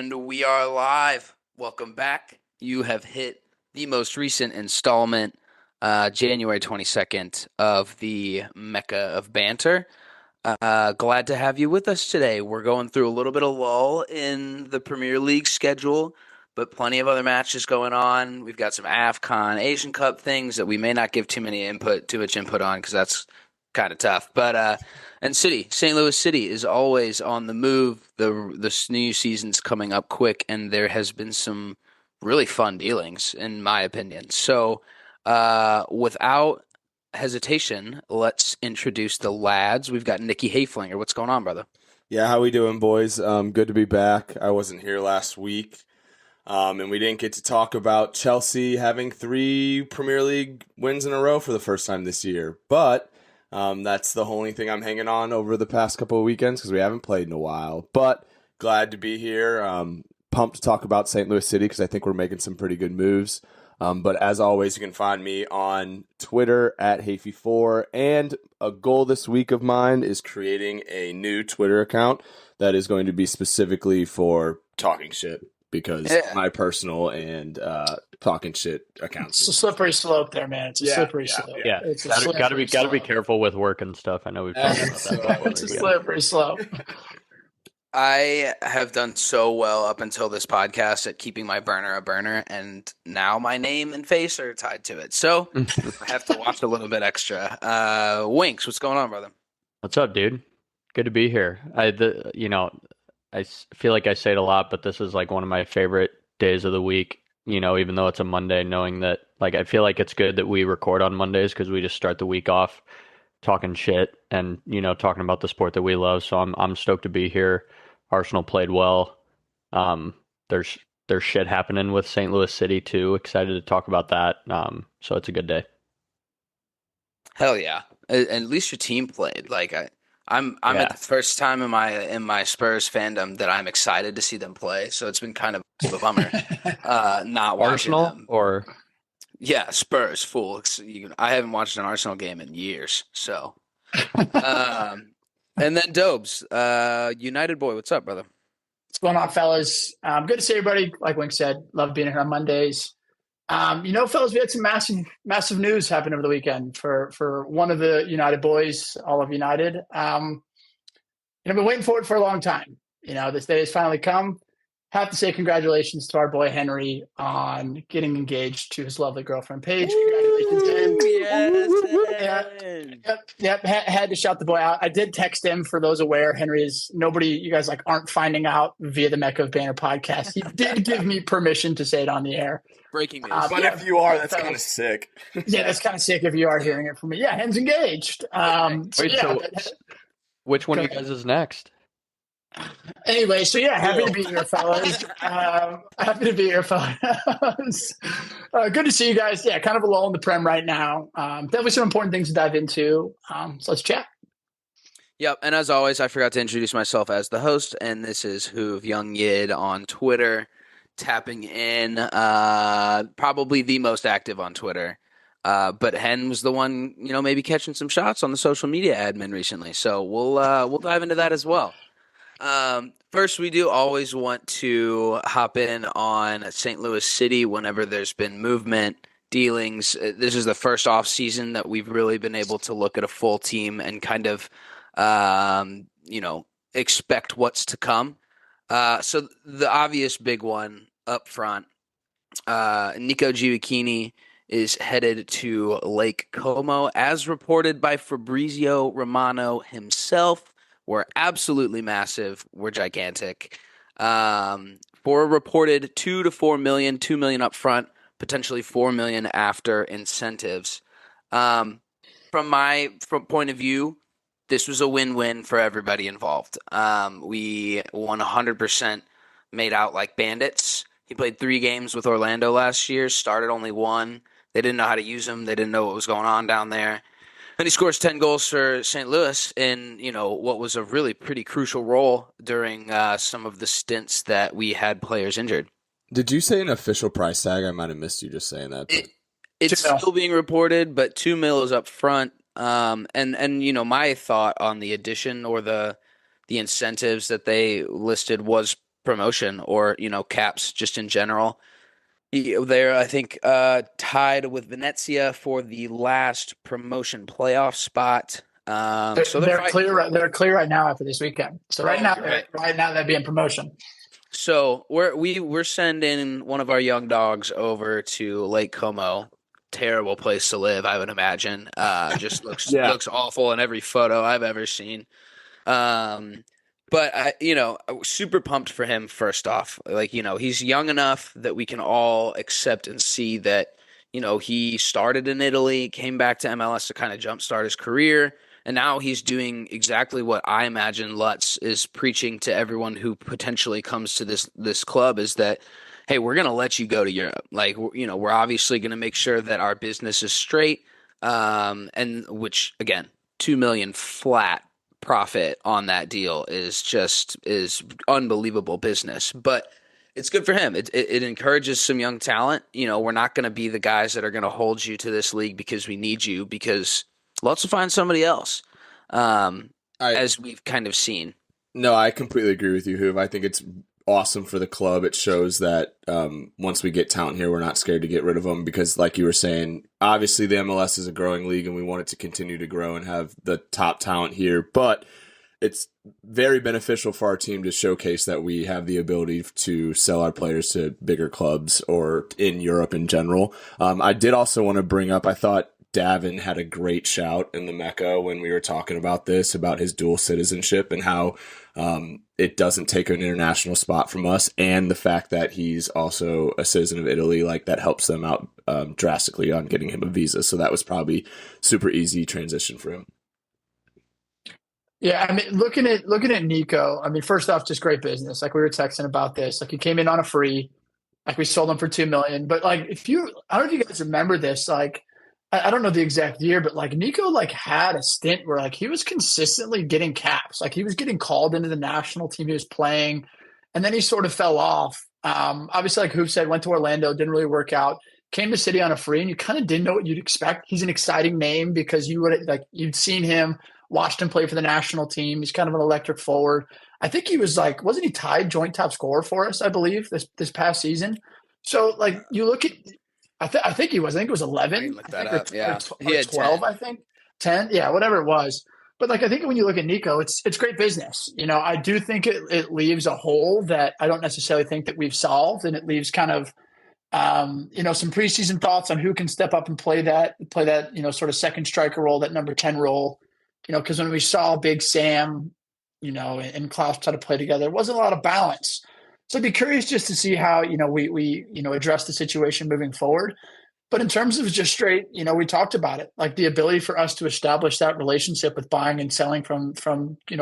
And we are live. Welcome back. You have hit the most recent installment, January 22nd, of the Mecca of Banter. Glad to have you with us today. We're going through a little bit of lull in the Premier League schedule, but plenty of other matches going on. We've got some AFCON, Asian Cup things that we may not give too much input on because that's kind of tough. But and St. Louis City is always on the move. The new season's coming up quick, and there has been some really fun dealings, in my opinion. So, without hesitation, let's introduce the lads. We've got Nicky Hayflinger. What's going on, brother? Yeah, how we doing, boys? Good to be back. I wasn't here last week, and we didn't get to talk about Chelsea having 3 Premier League wins in a row for the first time this year. But that's the only thing I'm hanging on over the past couple of weekends because we haven't played in a while. But glad to be here. Pumped to talk about St. Louis City because I think we're making some pretty good moves. But as always, you can find me on Twitter at Hafey4. And a goal this week of mine is creating a new Twitter account that is going to be specifically for talking shit. Because my personal and talking shit accounts. It's a slippery slope there, man. It's a slippery slope. Yeah, it's gotta be careful with work and stuff. I know we've talked about that before. It's a slippery slope. I have done so well up until this podcast at keeping my burner a burner, and now my name and face are tied to it. So I have to watch a little bit extra. Winks, what's going on, brother? What's up, dude? Good to be here. I feel like I say it a lot, but this is like one of my favorite days of the week, even though it's a Monday, knowing that like I feel like it's good that we record on Mondays because we just start the week off talking shit and, talking about the sport that we love. So I'm stoked to be here. Arsenal played well. There's shit happening with St. Louis City too. Excited to talk about that. So it's a good day. Hell yeah. At least your team played. I'm at the first time in my Spurs fandom that I'm excited to see them play. So it's been kind of a bummer not watching Arsenal them. or Spurs. Fool. I haven't watched an Arsenal game in years. So, and then Dobes, United boy. What's up, brother? What's going on, fellas? Good to see everybody. Like Wink said, love being here on Mondays. Fellas, we had some massive news happen over the weekend for one of the United boys, all of United. Been waiting for it for a long time. This day has finally come. Have to say congratulations to our boy Henry on getting engaged to his lovely girlfriend Paige. Congratulations to him. Yes. Yep. Had to shout the boy out. I did text him. For those aware, Henry is nobody. You guys aren't finding out via the Mecca of Banter podcast. He did give me permission to say it on the air. Breaking news. But if you are, that's kind of sick. Yeah, that's kind of sick if you are hearing it from me. Yeah, Hen's engaged. Which one of you guys is next? Anyway, so happy to be here, fellas. Happy to be here, fellas. Good to see you guys. Yeah, kind of a lull in the Prem right now. Definitely some important things to dive into. So let's chat. Yep, and as always, I forgot to introduce myself as the host, and this is Hoov Young Yid on Twitter, tapping in, probably the most active on Twitter. But Hen was the one, maybe catching some shots on the social media admin recently. So we'll dive into that as well. First, we do always want to hop in on St. Louis City whenever there's been movement, dealings. This is the first offseason that we've really been able to look at a full team and kind of, expect what's to come. So the obvious big one up front, Nico Gioacchini is headed to Lake Como, as reported by Fabrizio Romano himself. We're absolutely massive. We're gigantic. For a reported $2 to $4 million, $2 million up front, potentially $4 million after incentives. From my point of view, this was a win-win for everybody involved. We 100% made out like bandits. He played 3 games with Orlando last year, started only 1. They didn't know how to use him. They didn't know what was going on down there. And he scores 10 goals for St. Louis in, what was a really pretty crucial role during some of the stints that we had players injured. Did you say an official price tag? I might have missed you just saying that. It's still being reported, but $2 million is up front. My thought on the addition or the incentives that they listed was promotion or, caps just in general. They're, I think, tied with Venezia for the last promotion playoff spot. So they're They're fighting clear. for it. They're clear right now after this weekend. So right Oh, now, you're right. that'd be in promotion. So we're sending one of our young dogs over to Lake Como. Terrible place to live, I would imagine. Just looks Yeah. looks awful in every photo I've ever seen. Um, but I was super pumped for him first off. Like, he's young enough that we can all accept and see that, he started in Italy, came back to MLS to kind of jumpstart his career, and now he's doing exactly what I imagine Lutz is preaching to everyone who potentially comes to this club is that, hey, we're going to let you go to Europe. Like, we're obviously going to make sure that our business is straight, and which, again, 2 million flat profit on that deal is unbelievable business, but it's good for him. It encourages some young talent. We're not going to be the guys that are going to hold you to this league because we need you, because let's find somebody else. As we've kind of seen. No, I completely agree with you, Hoove. I think it's awesome for the club. It shows that once we get talent here, we're not scared to get rid of them because, like you were saying, obviously the MLS is a growing league and we want it to continue to grow and have the top talent here. But it's very beneficial for our team to showcase that we have the ability to sell our players to bigger clubs or in Europe in general. I did also want to bring up, I thought Davin had a great shout in the Mecca when we were talking about this, about his dual citizenship and how it doesn't take an international spot from us, and the fact that he's also a citizen of Italy, like that helps them out drastically on getting him a visa. So that was probably super easy transition for him. Yeah, I mean, looking at Nico, I mean, first off, just great business. Like we were texting about this. Like he came in on a free, like we sold him for 2 million. But like I don't know if you guys remember this, like I don't know the exact year, but like Nico like had a stint where like he was consistently getting caps. Like he was getting called into the national team he was playing, and then he sort of fell off. Obviously, like Hoop said, went to Orlando, didn't really work out. Came to City on a free, and you kind of didn't know what you'd expect. He's an exciting name because you'd seen him, watched him play for the national team. He's kind of an electric forward. I think he was like, wasn't he tied joint top scorer for us, I believe, this past season? So like you look at I think he was. I think it was 11. Look that up. Yeah. Or 12, 10. I think. 10. Yeah, whatever it was. But like I think when you look at Nico, it's great business. I do think it leaves a hole that I don't necessarily think that we've solved, and it leaves kind of some preseason thoughts on who can step up and play that sort of second striker role, that number 10 role. Because when we saw Big Sam, and Klaus try to play together, there wasn't a lot of balance. So I'd be curious just to see how, we address the situation moving forward. But in terms of just straight, we talked about it, like the ability for us to establish that relationship with buying and selling from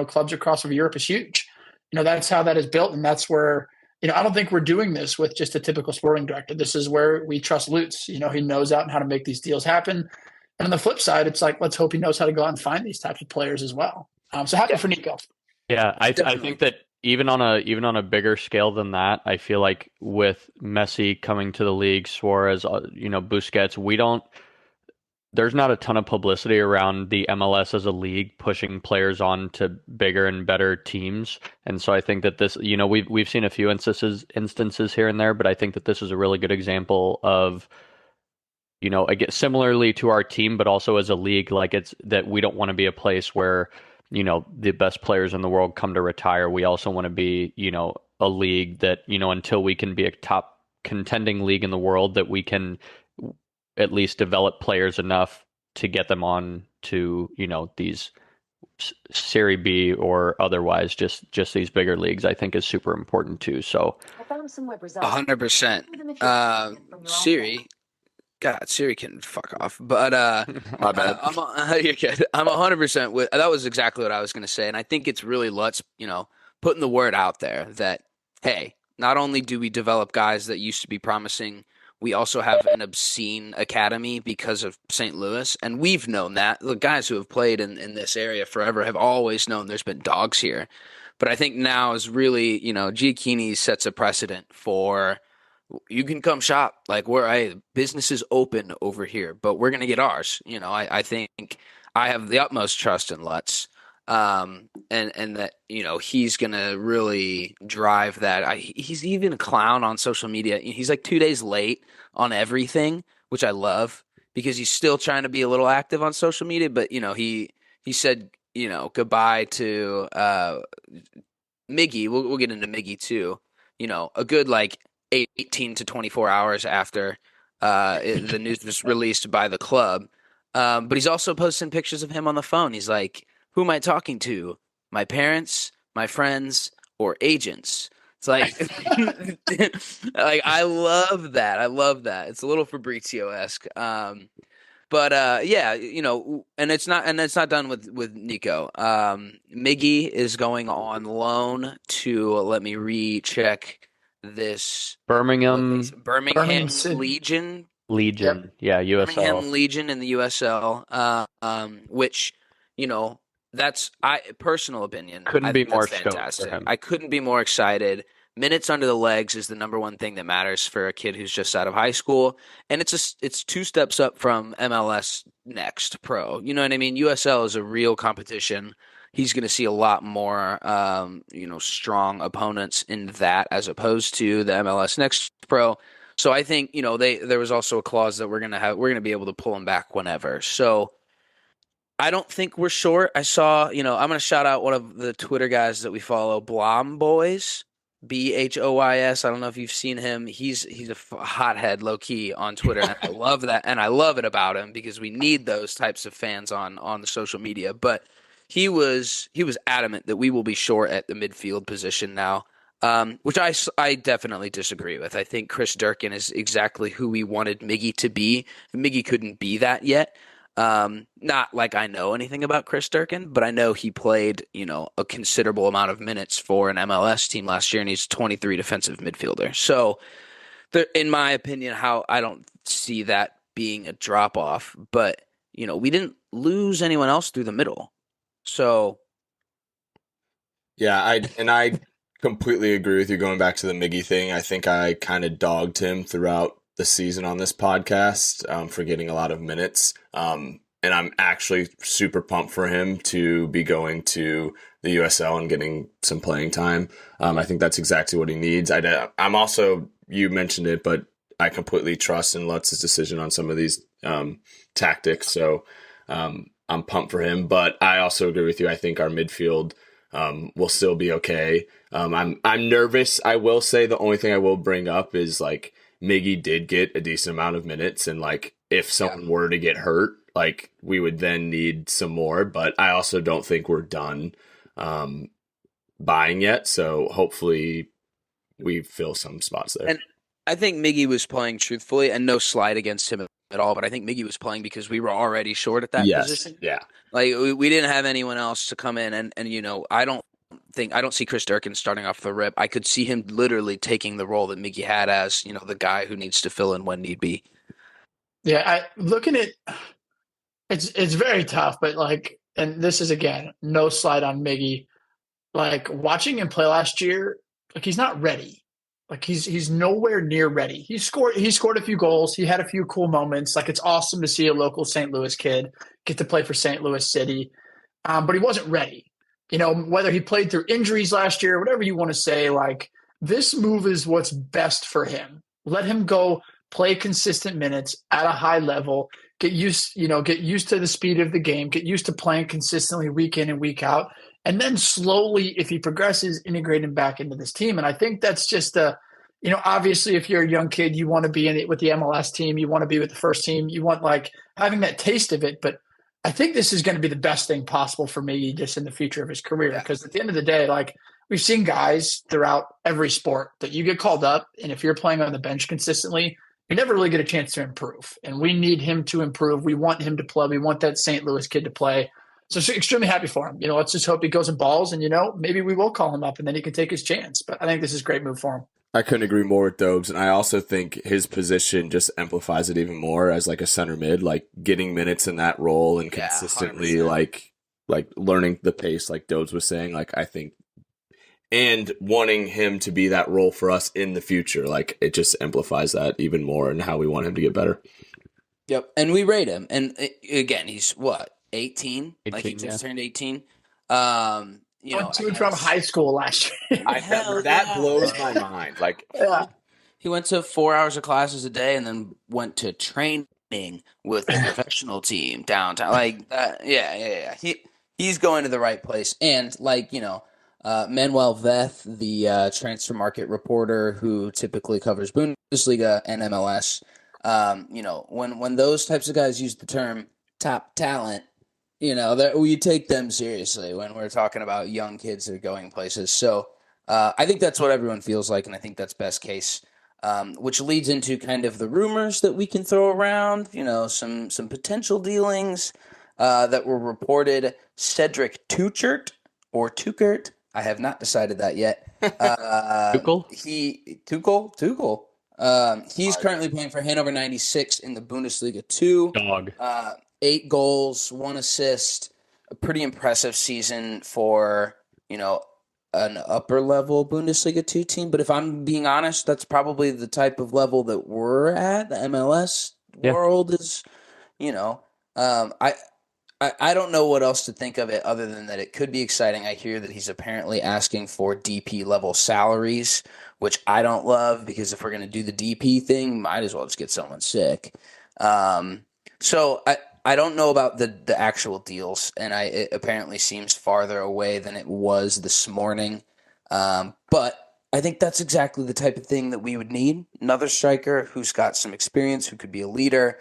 clubs across Europe is huge. That's how that is built. And that's where, I don't think we're doing this with just a typical sporting director. This is where we trust Lutz. He knows out and how to make these deals happen. And on the flip side, it's like, let's hope he knows how to go out and find these types of players as well. So happy for Nico. Yeah, I think that even on a bigger scale than that, I feel like with Messi coming to the league, Suarez, Busquets, there's not a ton of publicity around the MLS as a league pushing players on to bigger and better teams. And so I think that this, we've seen a few instances here and there, but I think that this is a really good example of, again, similarly to our team, but also as a league, like it's that we don't want to be a place where the best players in the world come to retire. We also want to be, a league that, until we can be a top contending league in the world, that we can at least develop players enough to get them on to, these Serie B or otherwise, just these bigger leagues, I think is super important too. So 100%. Siri. God, Siri can fuck off. But My bad. You're good. I'm 100% with. That was exactly what I was going to say, and I think it's really Lutz, putting the word out there that, hey, not only do we develop guys that used to be promising, we also have an obscene academy because of St. Louis, and we've known that. The guys who have played in this area forever have always known there's been dogs here. But I think now is really, Giacchini sets a precedent for. You can come shop. Like business is open over here, but we're gonna get ours. I think I have the utmost trust in Lutz, and and that he's gonna really drive that. He's even a clown on social media. He's like 2 days late on everything, which I love because he's still trying to be a little active on social media. But he said goodbye to Miggy. We'll get into Miggy too. A good like 18 to 24 hours after the news was released by the club. But he's also posting pictures of him on the phone. He's like, "Who am I talking to? My parents, my friends, or agents?" It's like, like I love that. I love that. It's a little Fabrizio-esque. But yeah, and it's not done with Nico. Miggy is going on loan to, let me recheck this. Birmingham Birmingham City. Legion. Legion. Yep. Yeah, USL. Birmingham Legion in the USL. Which, that's personal opinion. Couldn't I be think more that's stoked for fantastic. him. I couldn't be more excited. Minutes under the legs is the number one thing that matters for a kid who's just out of high school, and it's two steps up from MLS Next Pro. You know what I mean? USL is a real competition. He's going to see a lot more, strong opponents in that as opposed to the MLS Next Pro. So I think there was also a clause that we're gonna be able to pull him back whenever. So I don't think we're short. I saw, I'm going to shout out one of the Twitter guys that we follow, Blom Boys, Bhoys. I don't know if you've seen him. He's a hothead, low key on Twitter, and I love that, and I love it about him because we need those types of fans on the social media. But he was adamant that we will be short at the midfield position now, which I definitely disagree with. I think Chris Durkin is exactly who we wanted Miggy to be. Miggy couldn't be that yet. Not like I know anything about Chris Durkin, but I know he played, a considerable amount of minutes for an MLS team last year, and he's 23 defensive midfielder. So, in my opinion, I don't see that being a drop off, but we didn't lose anyone else through the middle. So, Yeah, I completely agree with you going back to the Miggy thing. I think I kind of dogged him throughout the season on this podcast for getting a lot of minutes. And I'm actually super pumped for him to be going to the USL and getting some playing time. I think that's exactly what he needs. I'm also, you mentioned it, but I completely trust in Lutz's decision on some of these tactics. So I'm pumped for him. But I also agree with you. I think our midfield will still be okay. I'm nervous. I will say the only thing I will bring up is like Miggy did get a decent amount of minutes, and like if someone were to get hurt, like we would then need some more. But I also don't think we're done buying yet. So hopefully we fill some spots there. and I think Miggy was playing truthfully, and no slide against him at all. But I think Miggy was playing because we were already short at that position. Yeah. Like we didn't have anyone else to come in, and I don't see Chris Durkin starting off the rip. I could see him literally taking the role that Miggy had as the guy who needs to fill in when need be. Yeah, looking at it's very tough, but like, and this is again no slide on Miggy. Like watching him play last year, like he's not ready. Like he's nowhere near ready. He scored a few goals. He had a few cool moments. Like it's awesome to see a local St. Louis kid get to play for St. Louis City, but he wasn't ready. Whether he played through injuries last year, whatever you want to say, like this move is what's best for him. Let him go play consistent minutes at a high level, get used to the speed of the game, get used to playing consistently week in and week out. And then slowly, if he progresses, integrate him back into this team. And I think that's just obviously if you're a young kid, you want to be in it with the MLS team, you want to be with the first team, you want like having that taste of it. But I think this is going to be the best thing possible for me just in the future of his career. Because at the end of the day, like we've seen guys throughout every sport that you get called up, and if you're playing on the bench consistently, you never really get a chance to improve. And we need him to improve. We want him to play. We want that St. Louis kid to play. So extremely happy for him. Let's just hope he goes and balls, and maybe we will call him up and then he can take his chance. But I think this is a great move for him. I couldn't agree more with Dobes, and I also think his position just amplifies it even more as like a center mid, like getting minutes in that role and consistently 100%. like learning the pace, like Dobes was saying. Like I think, and wanting him to be that role for us in the future, like it just amplifies that even more and how we want him to get better. Yep, and we rate him. And again, he's what, 18? Like he 18, just yeah. turned 18. To and from high school last year. That blows my mind. Like, Yeah. He went to 4 hours of classes a day and then went to training with the professional team downtown. Like, yeah. He's going to the right place. And Manuel Veth, the transfer market reporter who typically covers Bundesliga and MLS, when those types of guys use the term top talent, that we take them seriously when we're talking about young kids that are going places. So I think that's what everyone feels like, and I think that's best case. Which leads into kind of the rumors that we can throw around, some potential dealings that were reported. Cedric Tuchert or Tukert, I have not decided that yet. Tuchel? Tuchel. He's currently playing for Hannover 96 in the Bundesliga 2. Dog. 8 goals, 1 assist. A pretty impressive season for, an upper level Bundesliga 2 team. But if I'm being honest, that's probably the type of level that we're at. The MLS world is, I don't know what else to think of it other than that it could be exciting. I hear that he's apparently asking for DP level salaries, which I don't love because if we're going to do the DP thing, might as well just get someone sick. So I don't know about the actual deals, and it apparently seems farther away than it was this morning. But I think that's exactly the type of thing that we would need. Another striker who's got some experience, who could be a leader.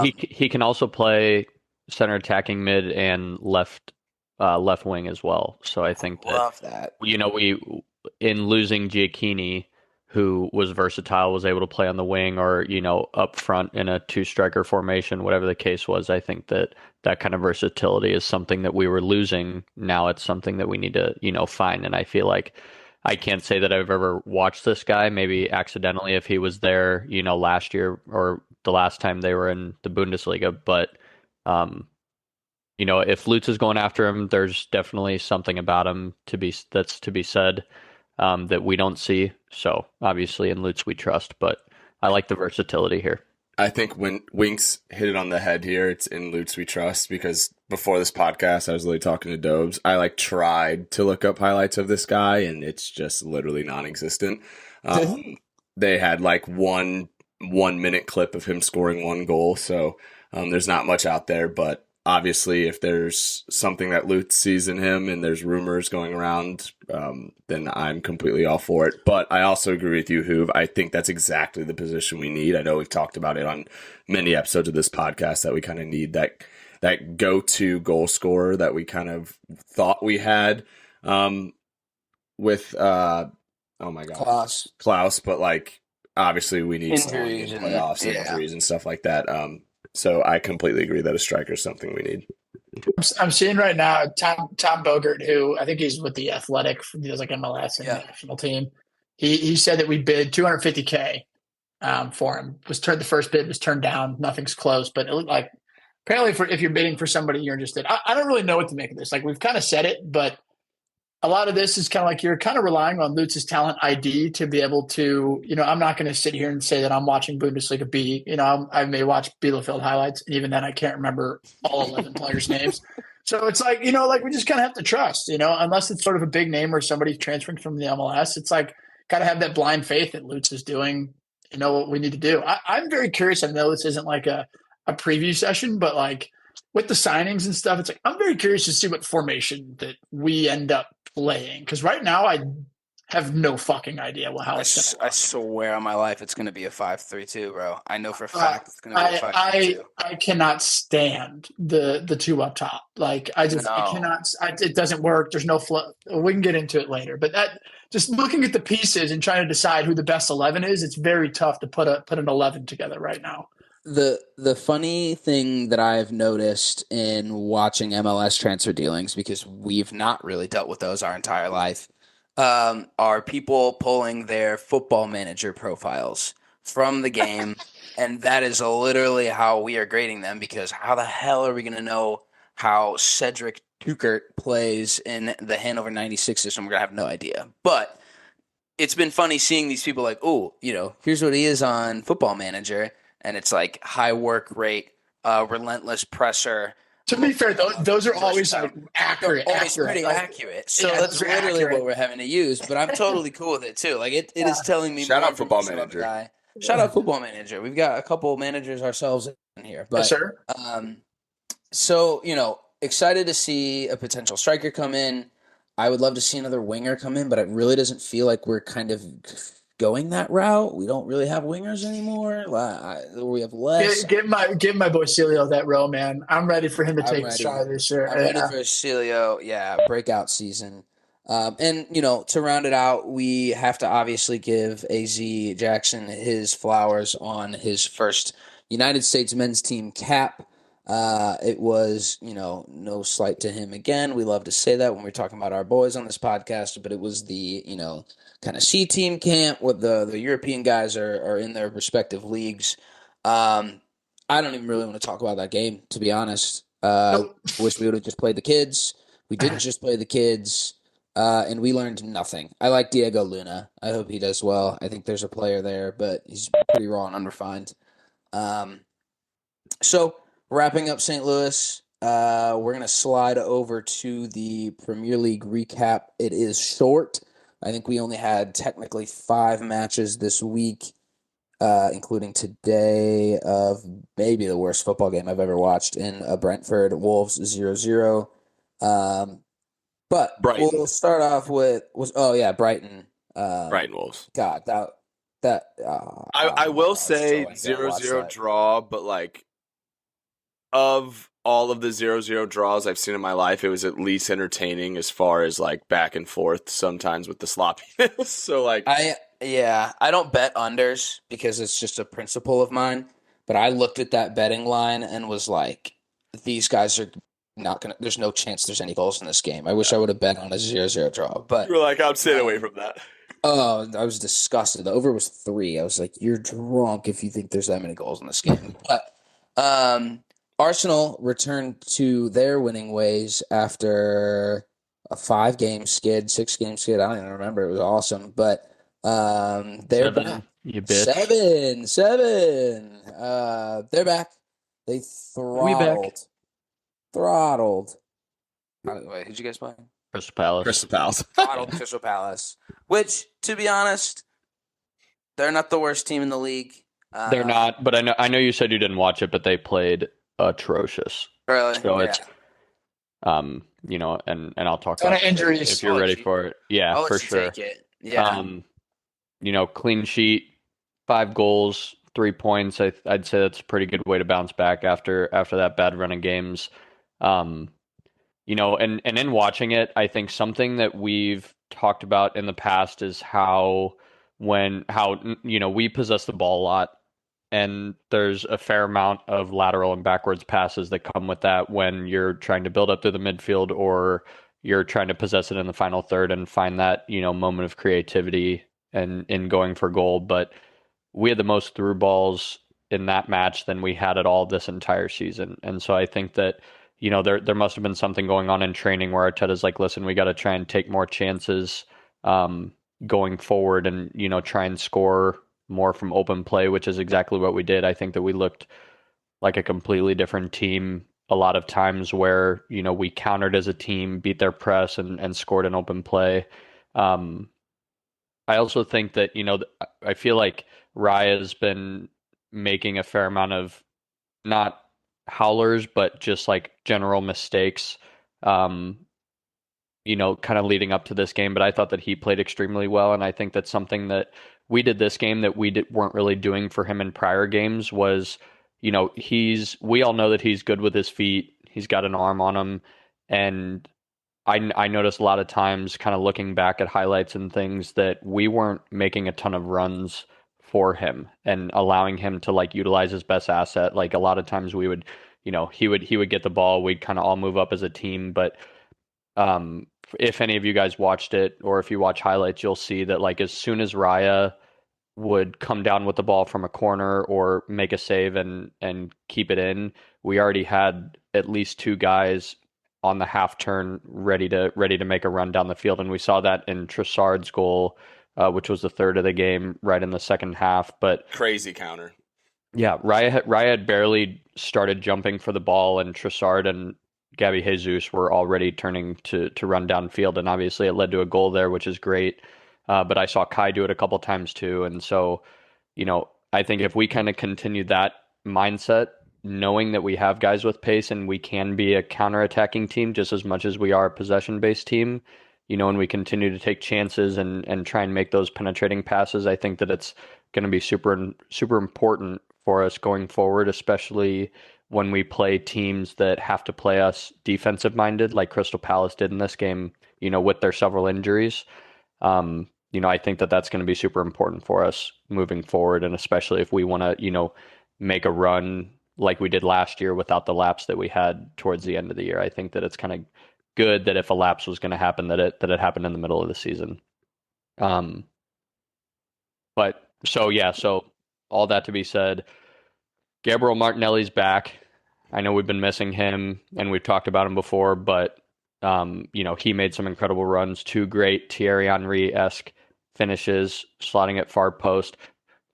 He can also play center attacking mid and left wing as well. So I think love that. We in losing Giacchini, who was versatile, was able to play on the wing or, up front in a 2-striker formation, whatever the case was. I think that kind of versatility is something that we were losing. Now it's something that we need to, find. And I feel like I can't say that I've ever watched this guy, maybe accidentally if he was there, last year or the last time they were in the Bundesliga. But, if Lutz is going after him, there's definitely something about him that's to be said. That we don't see. So obviously in Lutz We Trust, but I like the versatility here. I think when Winks hit it on the head here, it's in Lutz We Trust, because before this podcast, I was literally talking to Dobes. I tried to look up highlights of this guy, and it's just literally non-existent. They had 1 1-minute clip of him scoring 1 goal, so there's not much out there, but obviously, if there's something that Lutz sees in him and there's rumors going around, then I'm completely all for it. But I also agree with you, Hoove. I think that's exactly the position we need. I know we've talked about it on many episodes of this podcast that we kind of need that go-to goal scorer that we kind of thought we had with, oh my God, Klaus. But obviously we need injuries in playoffs and injuries and stuff like that. So I completely agree that a striker is something we need. I'm seeing right now Tom Bogert, who I think he's with the Athletic, he does MLS and the national team. He said that we bid $250K for him. The first bid was turned down. Nothing's close, but it looked like apparently if you're bidding for somebody you're interested. I don't really know what to make of this. We've kind of said it, but a lot of this is kind of you're kind of relying on Lutz's talent ID to be able to, I'm not going to sit here and say that I'm watching Bundesliga B. I may watch Bielefeld highlights, and even then I can't remember all 11 players' names. So it's we just kind of have to trust, unless it's sort of a big name or somebody transferring from the MLS. It's got to have that blind faith that Lutz is doing, what we need to do. I'm very curious. I know this isn't a preview session, but with the signings and stuff, it's I'm very curious to see what formation that we end up playing, because right now I have no fucking idea how it's going to work. I swear on my life it's going to be a 5-3-2, bro. I know for a fact it's going to be a 5-3-2. I cannot stand the 2 up top. I cannot. It doesn't work. There's no flow. We can get into it later, but just looking at the pieces and trying to decide who the best 11 is, it's very tough to put an 11 together right now. The funny thing that I've noticed in watching MLS transfer dealings, because we've not really dealt with those our entire life, are people pulling their Football Manager profiles from the game, and that is literally how we are grading them, because how the hell are we going to know how Cedric Tukert plays in the Hannover 96 system? We're going to have no idea. But it's been funny seeing these people here's what he is on Football Manager. And it's high work rate, relentless presser, To be fair, those are always like accurate. Always pretty Like, accurate. So yeah, that's those are literally accurate. what we're having to use. But I'm totally cool with it too. Like it is telling me Shout more out Football information about the Manager. guy. Shout out Football Manager. We've got a couple managers ourselves in here. Yes, But sir. so, excited to see a potential striker come in. I would love to see another winger come in, but it really doesn't feel like we're kind of going that route. We don't really have wingers anymore. We have less. Give my boy Celio that role, man. I'm ready for him to I'm take a ready. stride this year. I'm ready for Celio. Yeah, breakout season. And to round it out, we have to obviously give AZ Jackson his flowers on his first United States men's team cap. It was, no slight to him again. We love to say that when we're talking about our boys on this podcast, but it was the, kind of C team camp where the European guys are in their respective leagues. I don't even really want to talk about that game, to be honest. Nope. Wish we would have just played the kids. We didn't just play the kids, and we learned nothing. I like Diego Luna. I hope he does well. I think there's a player there, but he's pretty raw and unrefined. So, wrapping up St. Louis, we're going to slide over to the Premier League recap. It is short. I think we only had technically 5 matches this week, including today of maybe the worst football game I've ever watched in Brentford Wolves 0-0. But Brighton. we'll start off with Brighton. Brighton Wolves. God, I will say so angry I watched 0-0 that. draw, but like of all of the 0-0 draws I've seen in my life, it was at least entertaining as far as like back and forth sometimes with the sloppiness. So like I don't bet unders because it's just a principle of mine. But I looked at that betting line and was like, these guys are not gonna. There's no chance there's any goals in this game. I wish I would have bet on a 0-0 draw. But you were like, I'm staying away from that. oh, I was disgusted. The over was 3. I was like, you're drunk if you think there's that many goals in this game. But Arsenal returned to their winning ways after a 5-game skid, 6-game skid. I don't even remember. It was awesome. But they're 7, back. you bitch. 7. They're back. They throttled. Wait, who'd you guys play? Crystal Palace. Crystal Palace. Throttled Crystal Palace. Which, to be honest, they're not the worst team in the league. They're not, but I know you said you didn't watch it, but they played atrocious. Really? So Yeah. it's and I'll talk Ton about of injuries. if you're ready for it. Yeah, I'll let for you sure. take it. Yeah. Clean sheet, 5 goals, 3 points. I'd say that's a pretty good way to bounce back after that bad run of games. And in watching it, I think something that we've talked about in the past is how we possess the ball a lot, and there's a fair amount of lateral and backwards passes that come with that when you're trying to build up through the midfield or you're trying to possess it in the final third and find that, moment of creativity and in going for goal. But we had the most through balls in that match than we had at all this entire season. And so I think that, there must have been something going on in training where Arteta's like, listen, we got to try and take more chances going forward and, try and score more from open play, which is exactly what we did. I think that we looked like a completely different team a lot of times where, we countered as a team, beat their press and scored an open play. I also think that, I feel like Raya's been making a fair amount of not howlers, but just like general mistakes, kind of leading up to this game. But I thought that he played extremely well. And I think that's something that we did this game that we weren't really doing for him in prior games was, we all know that he's good with his feet. He's got an arm on him. And I noticed a lot of times kind of looking back at highlights and things that we weren't making a ton of runs for him and allowing him to like utilize his best asset. Like a lot of times we would, he would get the ball. We'd kind of all move up as a team. But if any of you guys watched it or if you watch highlights, you'll see that like as soon as Raya would come down with the ball from a corner or make a save and keep it in, we already had at least 2 guys on the half turn ready to make a run down the field. And we saw that in Trossard's goal, which was the third of the game right in the second half. But Crazy counter. Yeah, Raya had barely started jumping for the ball, and Trossard and Gabby Jesus were already turning to run downfield, and obviously it led to a goal there, which is great. But I saw Kai do it a couple times too, and so I think if we kind of continue that mindset, knowing that we have guys with pace and we can be a counterattacking team just as much as we are a possession-based team, and we continue to take chances and try and make those penetrating passes, I think that it's going to be super super important for us going forward, especially when we play teams that have to play us defensive minded, like Crystal Palace did in this game, with their several injuries. I think that that's going to be super important for us moving forward, and especially if we want to, make a run like we did last year without the lapse that we had towards the end of the year. I think that it's kind of good that if a lapse was going to happen, that it happened in the middle of the season. But so all that to be said, Gabriel Martinelli's back. I know we've been missing him, and we've talked about him before, but he made some incredible runs, 2 great Thierry Henry-esque finishes, slotting at far post.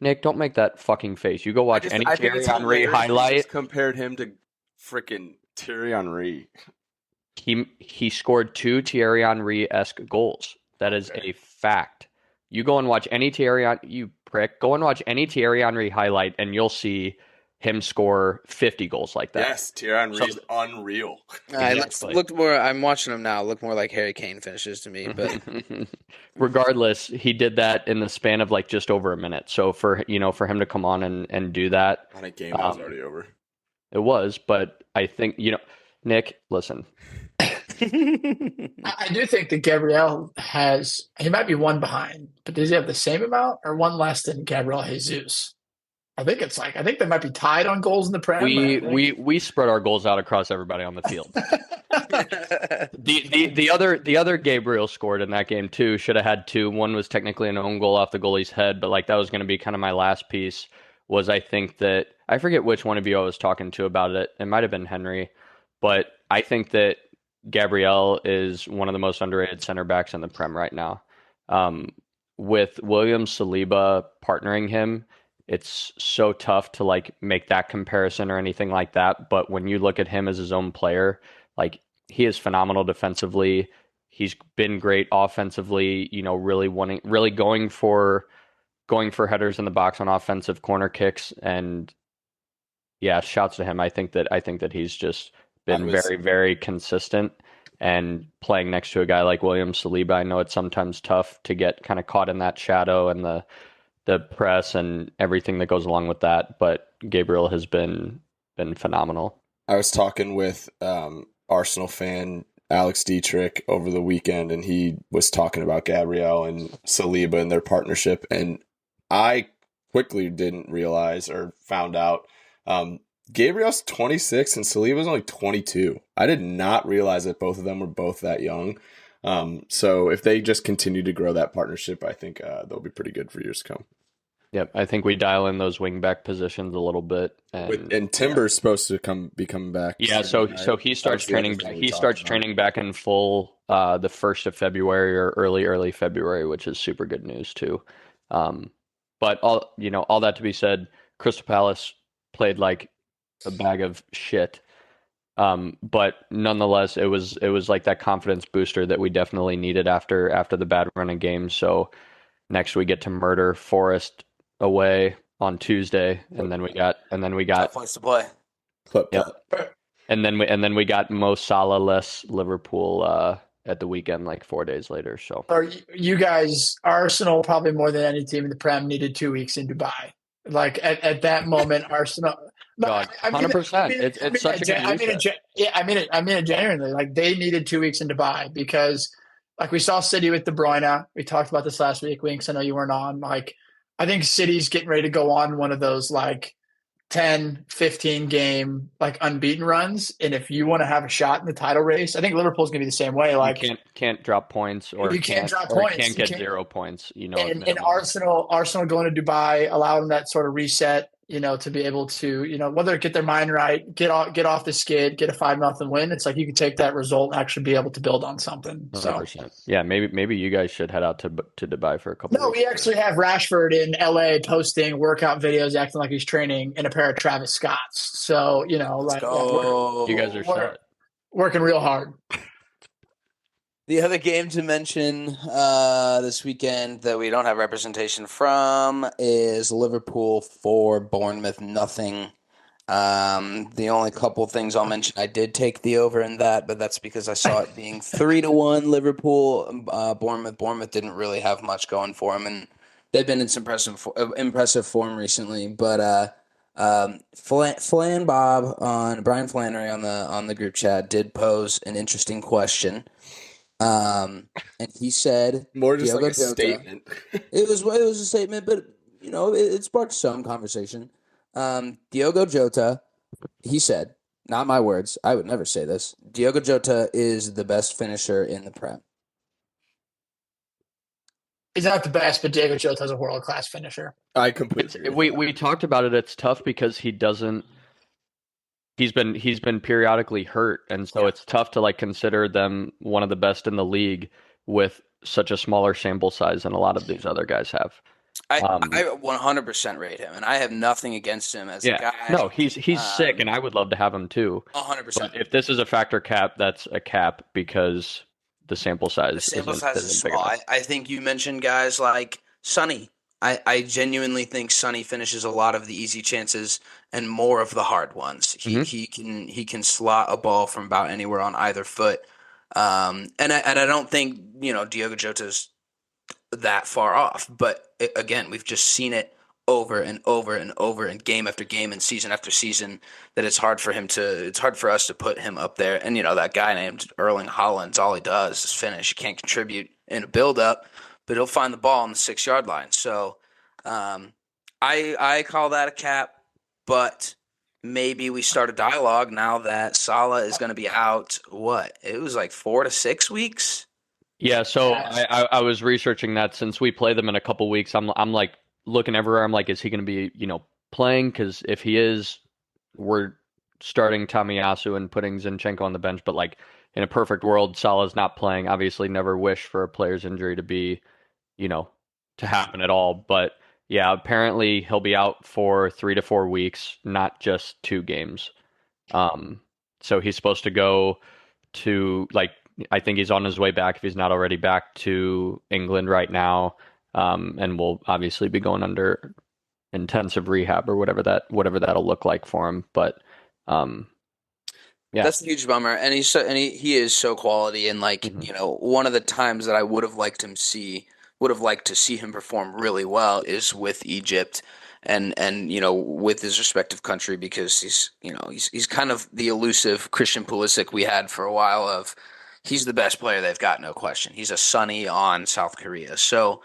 Nick, don't make that fucking face. You go watch any Thierry Henry highlight. Just compared him to freaking Thierry Henry. He scored 2 Thierry Henry-esque goals. That is a fact. You go and watch any you prick. Go and watch any Thierry Henry highlight, and you'll see him score 50 goals like that. Yes, Thierry Henry is unreal. Exactly. Look more. I'm watching him now. Look more like Harry Kane finishes to me. But regardless, he did that in the span of like just over a minute. So for him to come on and do that, on a game that was already over. It was, but I think Nick, listen. I do think that Gabriel he might be one behind, but does he have the same amount or one less than Gabriel Jesus? I think they might be tied on goals in the Prem. We spread our goals out across everybody on the field. the other Gabriel scored in that game too. Should have had 2. One was technically an own goal off the goalie's head, but like that was going to be kind of my last piece. Was I think that I forget which one of you I was talking to about it. It might have been Henry, but I think that Gabriel is one of the most underrated center backs in the Prem right now. With William Saliba partnering him, it's so tough to like make that comparison or anything like that. But when you look at him as his own player, like he is phenomenal defensively. He's been great offensively, really going for headers in the box on offensive corner kicks. And yeah, shouts to him. I think that he's just been very, very consistent, and playing next to a guy like William Saliba. I know it's sometimes tough to get kind of caught in that shadow and the press and everything that goes along with that, but Gabriel has been phenomenal. I was talking with Arsenal fan Alex Dietrich over the weekend, and he was talking about Gabriel and Saliba and their partnership, and I quickly didn't realize or found out Gabriel's 26 and Saliba's only 22. I did not realize that both of them were both that young. So if they just continue to grow that partnership, I think they'll be pretty good for years to come. Yep, I think we dial in those wingback positions a little bit, and Timber's supposed to be coming back. Yeah, so he starts training. He starts training back in full the 1st of February or early February, which is super good news too. But all that to be said, Crystal Palace played like a bag of shit. But nonetheless, it was like that confidence booster that we definitely needed after the bad run of games. So next we get to murder Forest away on Tuesday, and then we got tough place to play. Yep. And then we got Mo Salah-less Liverpool at the weekend, like 4 days later. So you guys, Arsenal probably more than any team in the Prem needed 2 weeks in Dubai. Like at that moment, Arsenal. God, 100%. It's such a good I mean it genuinely. Like they needed 2 weeks in Dubai because, like we saw City with De Bruyne. We talked about this last week. Winks, I know you weren't on. Like I think City's getting ready to go on one of those like 10, 15 game like unbeaten runs. And if you want to have a shot in the title race, I think Liverpool's gonna be the same way. Like you can't drop points, or you can't drop points. Can't get 0 points. And Arsenal going to Dubai allowed them that sort of reset. to be able to, whether get their mind right, get off the skid, get a 5-0 win. It's like you can take that result and actually be able to build on something. So 100%. Yeah, maybe you guys should head out to Dubai for a couple no, weeks. we actually have Rashford in LA posting workout videos, acting like he's training in a pair of Travis Scotts. So, Let's go. You guys are set. Working real hard. The other game to mention this weekend that we don't have representation from is Liverpool 4, Bournemouth nothing. The only couple things I'll mention, I did take the over in that, but that's because I saw it being 3-1 Liverpool. Bournemouth didn't really have much going for them, and they've been in some impressive form recently. But Brian Flannery on the group chat did pose an interesting question. And he said more just Diogo like a Jota. statement. It was a statement, but it sparked some conversation. Diogo Jota, he said, not my words, I would never say this. Diogo Jota is the best finisher in the Prem. He's not the best, but Diogo Jota is a world-class finisher. I completely agree. We talked about it. It's tough because he doesn't. He's been periodically hurt, and so it's tough to like consider them one of the best in the league with such a smaller sample size than a lot of these other guys have. I 100% rate him, and I have nothing against him as a guy. No, he's sick, and I would love to have him too. 100%. But if this is a factor cap, that's a cap because the sample size is small. I think you mentioned guys like Sonny. I genuinely think Sonny finishes a lot of the easy chances and more of the hard ones. He can slot a ball from about anywhere on either foot. And I don't think Diogo Jota's that far off. But again, we've just seen it over and over and over and game after game and season after season that it's hard for us to put him up there. And that guy named Erling Haaland's all he does is finish. He can't contribute in a build up, but he'll find the ball on the 6-yard line. So I call that a cap, but maybe we start a dialogue now that Salah is going to be out. What? It was like 4 to 6 weeks. Yeah, so I was researching that since we play them in a couple weeks. I'm like looking everywhere. I'm like, is he going to be playing? Because if he is, we're starting Tomiyasu and putting Zinchenko on the bench. But like in a perfect world, Salah's not playing. Obviously, never wish for a player's injury to be, to happen at all. But yeah, apparently he'll be out for 3 to 4 weeks, not just 2 games. So he's supposed to go to I think he's on his way back if he's not already back to England right now, and will obviously be going under intensive rehab or whatever that'll look like for him. But yeah, that's a huge bummer. And he is so quality, and one of the times that I would have liked to see him perform really well is with Egypt. And with his respective country, because he's kind of the elusive Christian Pulisic we had for a while. Of he's the best player they've got, no question. He's a Sonny on South Korea. So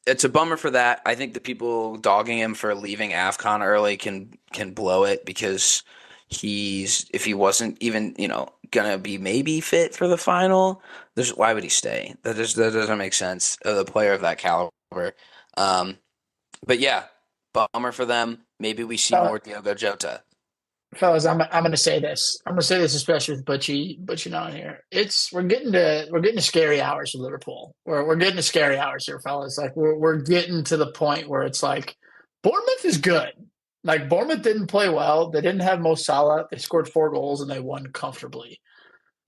it's a bummer for that. I think the people dogging him for leaving AFCON early can blow it, because if he wasn't even gonna be maybe fit for the final, why would he stay? That doesn't make sense. The player of that caliber. But yeah, bummer for them. Maybe we see more Diogo Jota. Fellas, I'm going to say this. I'm going to say this especially with Butchie on here. We're getting to scary hours with Liverpool. We're getting to scary hours here, fellas. Like we're getting to the point where it's like Bournemouth is good. Like Bournemouth didn't play well. They didn't have Mo Salah. They scored 4 goals and they won comfortably.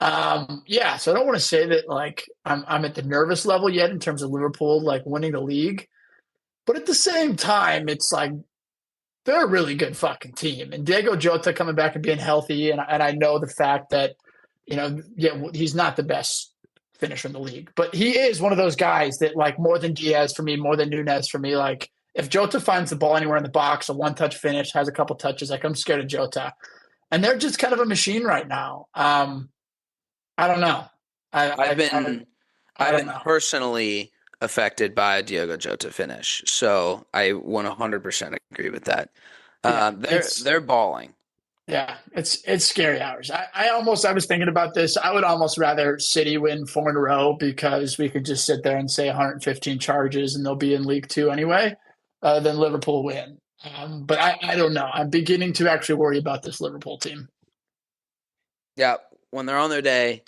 So I don't want to say that like I'm at the nervous level yet in terms of Liverpool like winning the league. But at the same time, it's like they're a really good fucking team. And Diogo Jota coming back and being healthy, and I know the fact that, he's not the best finisher in the league. But he is one of those guys that, like, more than Diaz for me, more than Nunez for me, like, if Jota finds the ball anywhere in the box, a one-touch finish, has a couple touches, like, I'm scared of Jota. And they're just kind of a machine right now. I don't know. I've been personally affected by a Diogo Jota finish, so I 100% agree with that. They're balling. Yeah, it's scary hours. I was thinking about this. I would almost rather City win 4 in a row, because we could just sit there and say 115 charges and they'll be in League 2 anyway, than Liverpool win. But I don't know. I'm beginning to actually worry about this Liverpool team. Yeah, when they're on their day,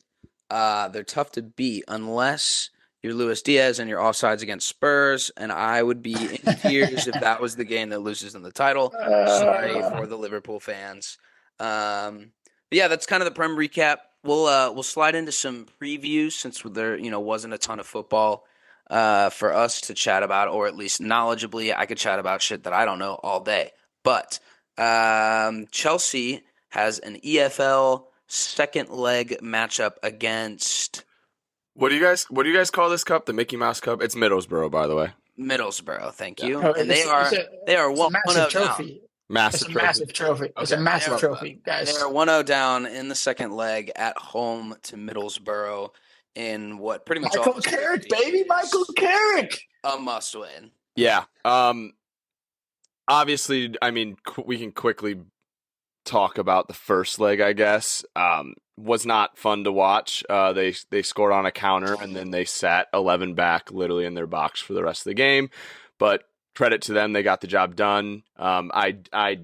they're tough to beat unless you're Luis Diaz and you're offsides against Spurs, and I would be in tears if that was the game that loses them the title. Sorry Uh, for the Liverpool fans. But yeah, that's kind of the Prem recap. We'll slide into some previews since there wasn't a ton of football for us to chat about, or at least knowledgeably. I could chat about shit that I don't know all day. But Chelsea has an EFL second leg matchup against What do you guys call this cup? The Mickey Mouse Cup? It's Middlesbrough, by the way. Middlesbrough. Thank Yeah. you. no, And they are it's a 1-0 massive down. trophy. It's Massive a trophy. massive trophy. It's a Okay. massive They are, trophy, they guys. are 1-0 down in the second leg at home to Middlesbrough in what pretty much Michael all Carrick, baby, Michael Carrick. a must win. Yeah. Obviously, I mean, we can quickly talk about the first leg, I guess. Was not fun to watch. They scored on a counter and then they sat 11 back literally in their box for the rest of the game. But credit to them, they got the job done. I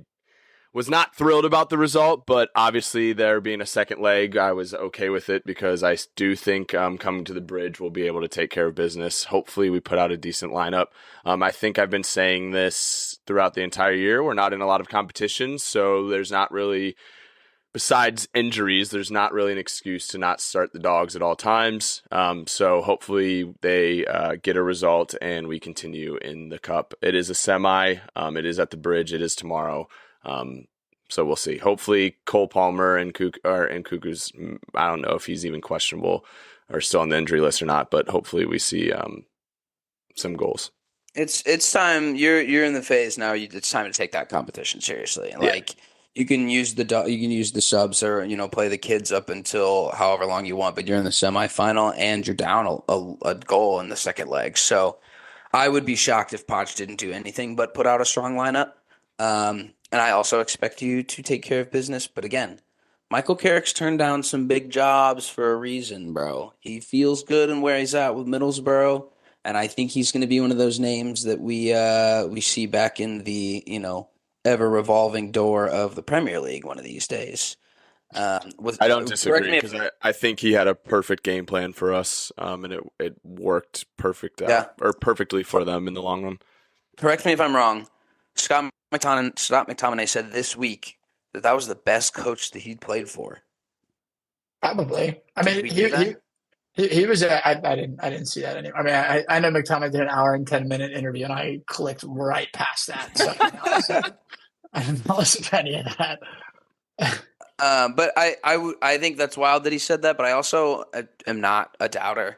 was not thrilled about the result, but obviously there being a second leg, I was okay with it because I do think coming to the bridge we'll be able to take care of business. Hopefully we put out a decent lineup. I think I've been saying this throughout the entire year. We're not in a lot of competitions, so there's not really, besides injuries, there's not really an excuse to not start the dogs at all times. So hopefully they get a result and we continue in the cup. It is a semi. It is at the bridge. It is tomorrow. So we'll see. Hopefully Cole Palmer and Cuckoo's, I don't know if he's even questionable or still on the injury list or not, but hopefully we see some goals. It's time. You're in the phase now. It's time to take that competition seriously. Yeah. Like you can use the subs or play the kids up until however long you want, but you're in the semifinal and you're down a goal in the second leg. So I would be shocked if Poch didn't do anything but put out a strong lineup. And I also expect you to take care of business. But again, Michael Carrick's turned down some big jobs for a reason, bro. He feels good in where he's at with Middlesbrough, and I think he's going to be one of those names that we see back in the ever revolving door of the Premier League one of these days. I don't disagree because I think he had a perfect game plan for us, and it worked perfectly for them in the long run. Correct me if I'm wrong. Scott McTominay said this week that was the best coach that he'd played for. Probably. I mean, he was. I didn't see that anymore. I mean, I know McTominay did an hour and 10-minute interview, and I clicked right past that. So I didn't listen to any of that. But I think that's wild that he said that. But I also am not a doubter.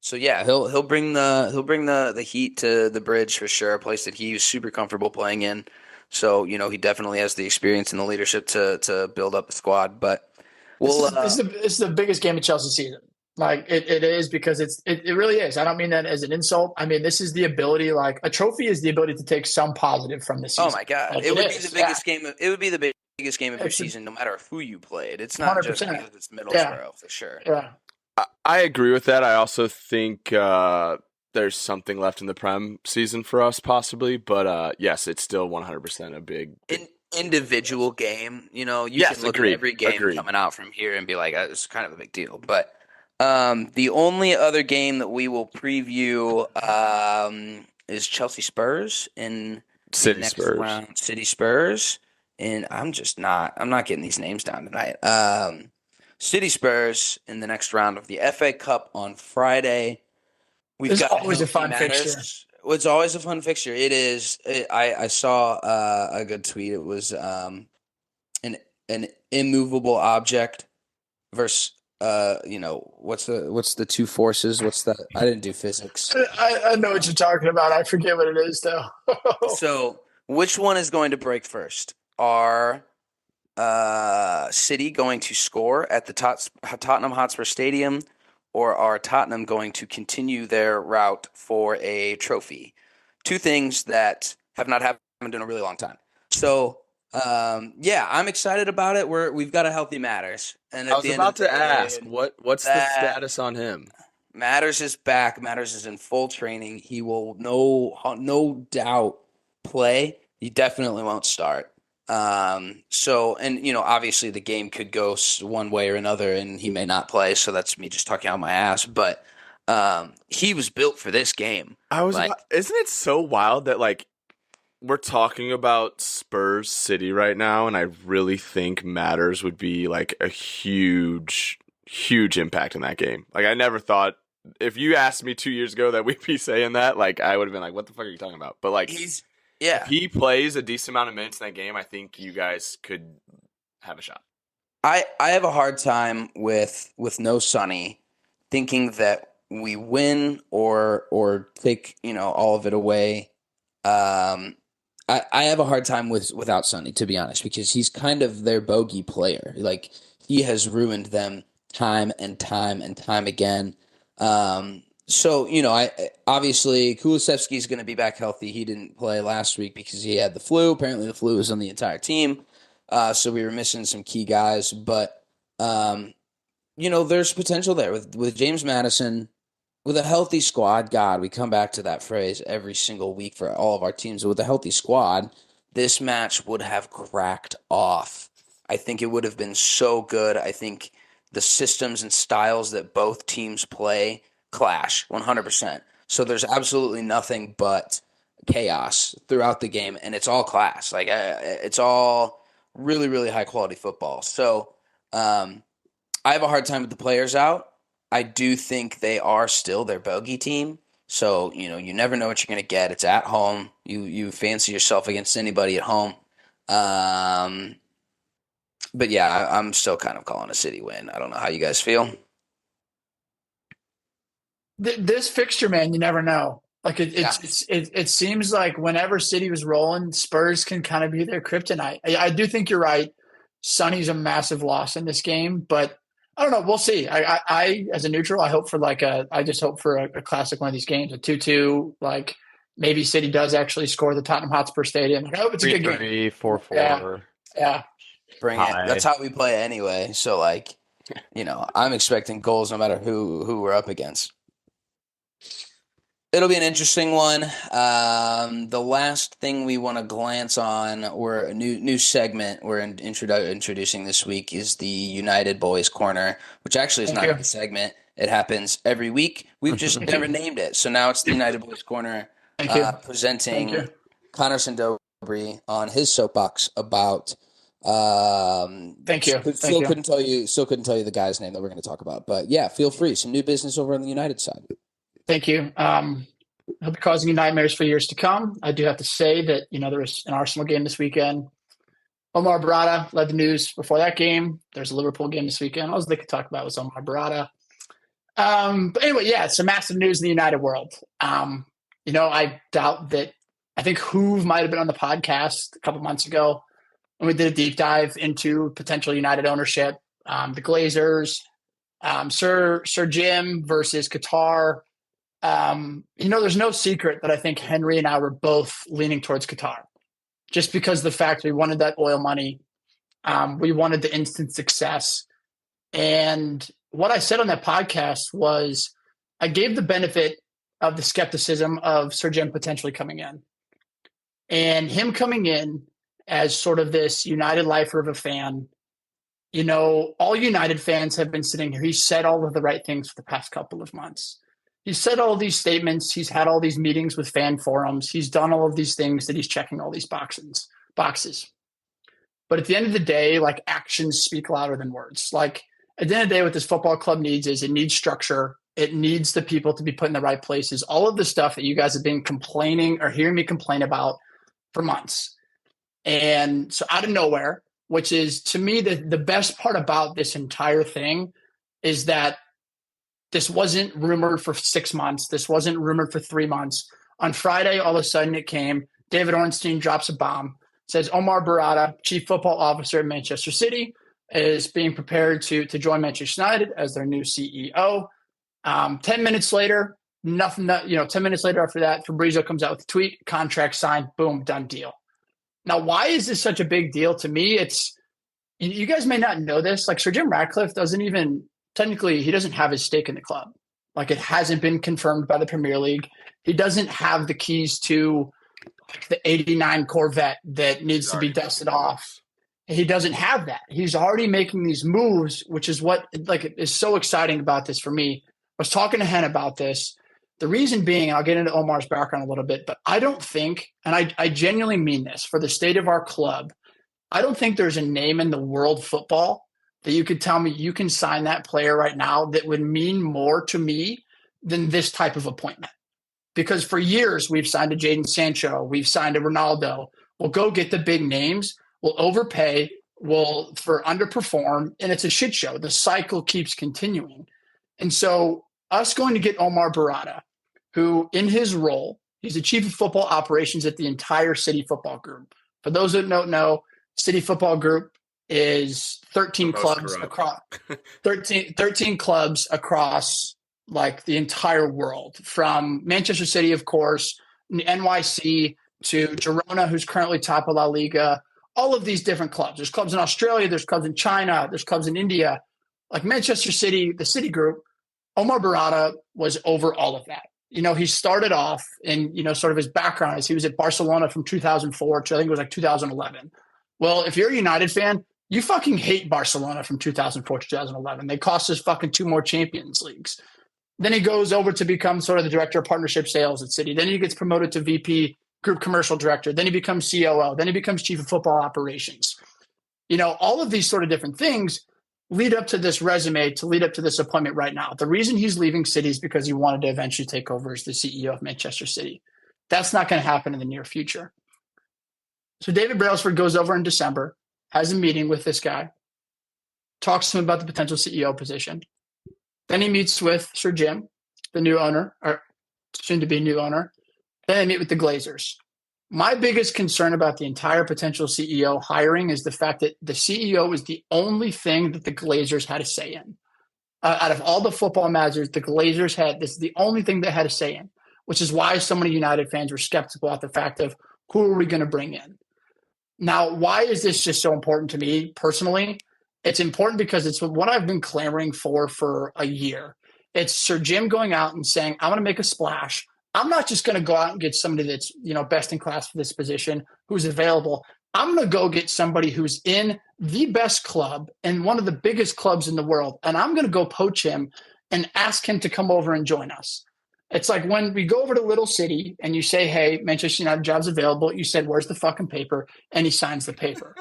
So yeah, he'll bring the heat to the bridge for sure, a place that he's super comfortable playing in. So he definitely has the experience and the leadership to build up the squad. But it's the biggest game of Chelsea season. Like it is because it really is. I don't mean that as an insult. I mean this is the ability. Like a trophy is the ability to take some positive from the season. Oh my god, like, it would be the biggest game. It would be the biggest game of your season, no matter who you played. It's not 100%. just because it's Middlesbrough for sure. Yeah. I agree with that. I also think there's something left in the Prem season for us, possibly. But yes, it's still 100% a big individual game. You yes, can look agreed, at every game agreed. coming out from here and be like, it's kind of a big deal. But the only other game that we will preview is Chelsea Spurs in City the next Spurs. round. City Spurs, and I'm not getting these names down tonight. City Spurs in the next round of the FA Cup on Friday. It's always a fun fixture. It's always a fun fixture. It is. I saw a good tweet. It was an immovable object versus what's the two forces? What's that? I didn't do physics. I know what you're talking about. I forget what it is though. So which one is going to break first? Are City going to score at the Tottenham Hotspur Stadium, or are Tottenham going to continue their route for a trophy? Two things that have not happened in a really long time. So, I'm excited about it. We've got a healthy Matters, and I was about to ask, what's the status on him? Matters is back. Matters is in full training. He will no doubt play, he definitely won't start. So, and obviously the game could go one way or another, and he may not play. So that's me just talking out my ass. But he was built for this game. Isn't it so wild that like we're talking about Spurs City right now, and I really think Matters would be like a huge, huge impact in that game. Like I never thought, if you asked me 2 years ago that we'd be saying that, like I would have been like, "What the fuck are you talking about?" But like, if he plays a decent amount of minutes in that game, I think you guys could have a shot. I have a hard time with no Sonny thinking that we win or take all of it away. I have a hard time without Sonny, to be honest, because he's kind of their bogey player. Like he has ruined them time and time and time again. So I obviously Kulusevski is going to be back healthy. He didn't play last week because he had the flu. Apparently, the flu was on the entire team. So we were missing some key guys, but there's potential there with James Madison. With a healthy squad, God, we come back to that phrase every single week for all of our teams. With a healthy squad, this match would have cracked off. I think it would have been so good. I think the systems and styles that both teams play clash 100%. So there's absolutely nothing but chaos throughout the game, and it's all class. Like it's all really, really high quality football. So I have a hard time with the players out. I do think they are still their bogey team. So, you never know what you're going to get. It's at home. You fancy yourself against anybody at home. But yeah, I'm still kind of calling a City win. I don't know how you guys feel. This fixture, man, you never know. Like it seems like whenever City was rolling, Spurs can kind of be their kryptonite. I do think you're right. Sonny's a massive loss in this game, but I don't know. We'll see. I as a neutral, I hope for I just hope for a classic one of these games, a 2-2. Like maybe City does actually score the Tottenham Hotspur Stadium. I hope it's a good game. 3-3, 4-4. Yeah. Bring it. That's how we play anyway. So I'm expecting goals no matter who we're up against. It'll be an interesting one. The last thing we want to glance on, or a new segment we're introducing this week, is the United Boys Corner, which actually is not a segment. It happens every week. We've just never named it. So now it's the United Boys Corner, presenting Connor Sindobri on his soapbox about. Thank you. Still couldn't tell you the guy's name that we're going to talk about. But yeah, feel free. Some new business over on the United side. Thank you. He'll be causing you nightmares for years to come. I do have to say that, there was an Arsenal game this weekend. Omar Barada led the news before that game. There's a Liverpool game this weekend. All they could talk about was Omar Barada. But anyway, yeah, it's some massive news in the United world. I doubt that. I think Hoove might have been on the podcast a couple months ago when we did a deep dive into potential United ownership. The Glazers, Sir Jim versus Qatar. There's no secret that I think Henry and I were both leaning towards Qatar, just because of the fact we wanted that oil money. We wanted the instant success. And what I said on that podcast was I gave the benefit of the skepticism of Sir Jim potentially coming in. And him coming in as sort of this United lifer of a fan, all United fans have been sitting here. He said all of the right things for the past couple of months. He's said all these statements. He's had all these meetings with fan forums. He's done all of these things that he's checking all these boxes. But at the end of the day, actions speak louder than words. At the end of the day, what this football club needs is it needs structure. It needs the people to be put in the right places. All of the stuff that you guys have been complaining or hearing me complain about for months. And so out of nowhere, which is to me the best part about this entire thing, is that this wasn't rumored for 6 months. This wasn't rumored for 3 months. On Friday, all of a sudden it came. David Ornstein drops a bomb, says Omar Barada, Chief Football Officer at Manchester City, is being prepared to join Manchester United as their new CEO. 10 minutes later, nothing. 10 minutes later after that, Fabrizio comes out with a tweet, contract signed, boom, done deal. Now, why is this such a big deal? To me, it's, you guys may not know this, Sir Jim Ratcliffe doesn't even, technically, he doesn't have his stake in the club. It hasn't been confirmed by the Premier League. He doesn't have the keys to like the 89 Corvette that needs to be dusted off. He doesn't have that. He's already making these moves, which is what like is so exciting about this for me. I was talking to Hen about this. The reason being, and I'll get into Omar's background a little bit, but I don't think, and I genuinely mean this, for the state of our club, I don't think there's a name in the world football that you could tell me you can sign that player right now that would mean more to me than this type of appointment. Because for years, we've signed a Jadon Sancho, we've signed a Ronaldo. We'll go get the big names, we'll overpay, we'll for underperform, and it's a shit show. The cycle keeps continuing. And so us going to get Omar Barada, who in his role, he's the chief of football operations at the entire City Football Group. For those that don't know, City Football Group is 13 clubs across 13 clubs across like the entire world, from Manchester City, of course, NYC to Girona, who's currently top of La Liga, all of these different clubs. There's clubs in Australia, there's clubs in China, there's clubs in India. Like Manchester City, the City Group, Omar Barada was over all of that. You know, he started off in, you know, sort of his background is he was at Barcelona from 2004 to I think it was like 2011. Well, if you're a United fan, you fucking hate Barcelona from 2004 to 2011. They cost us fucking 2 more Champions Leagues. Then he goes over to become sort of the director of partnership sales at City. Then he gets promoted to VP, group commercial director. Then he becomes COO. Then he becomes chief of football operations. You know, all of these sort of different things lead up to this resume, to lead up to this appointment right now. The reason he's leaving City is because he wanted to eventually take over as the CEO of Manchester City. That's not going to happen in the near future. So David Brailsford goes over in December, has a meeting with this guy, talks to him about the potential CEO position. Then he meets with Sir Jim, the new owner, or soon-to-be new owner. Then they meet with the Glazers. My biggest concern about the entire potential CEO hiring is the fact that the CEO is the only thing that the Glazers had a say in. Out of all the football managers, the Glazers this is the only thing they had a say in, which is why so many United fans were skeptical at the fact of who are we going to bring in? Now, why is this just so important to me personally? It's important because it's what I've been clamoring for a year. It's Sir Jim going out and saying, I'm going to make a splash. I'm not just going to go out and get somebody that's, you know, best in class for this position, who's available. I'm going to go get somebody who's in the best club and one of the biggest clubs in the world. And I'm going to go poach him and ask him to come over and join us. It's like when we go over to Little City and you say, hey, Manchester United job's available. You said, where's the fucking paper? And he signs the paper.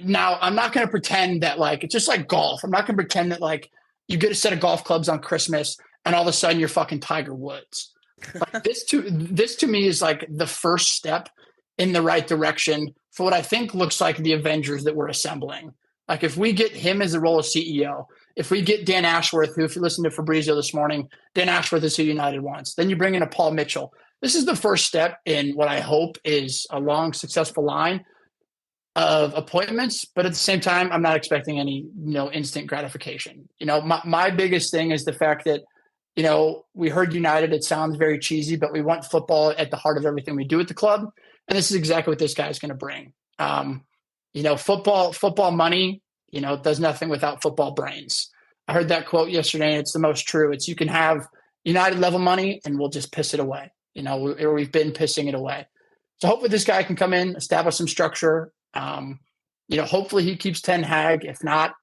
Now, I'm not going to pretend that like, it's just like golf. I'm not going to pretend that like you get a set of golf clubs on Christmas and all of a sudden you're fucking Tiger Woods. Like this to me is like the first step in the right direction for what I think looks like the Avengers that we're assembling. Like if we get him as the role of CEO, if we get Dan Ashworth, who if you listen to Fabrizio this morning, Dan Ashworth is who United wants. Then you bring in a Paul Mitchell. This is the first step in what I hope is a long, successful line of appointments, but at the same time, I'm not expecting any, you know, instant gratification. You know, my biggest thing is the fact that, you know, we heard United, it sounds very cheesy, but we want football at the heart of everything we do at the club. And this is exactly what this guy is going to bring. You know, football money, you know, does nothing without football brains. I heard that quote yesterday, and it's the most true. It's you can have United level money and we'll just piss it away. You know, we've been pissing it away. So hopefully this guy can come in, establish some structure. You know, hopefully he keeps Ten Hag. If not,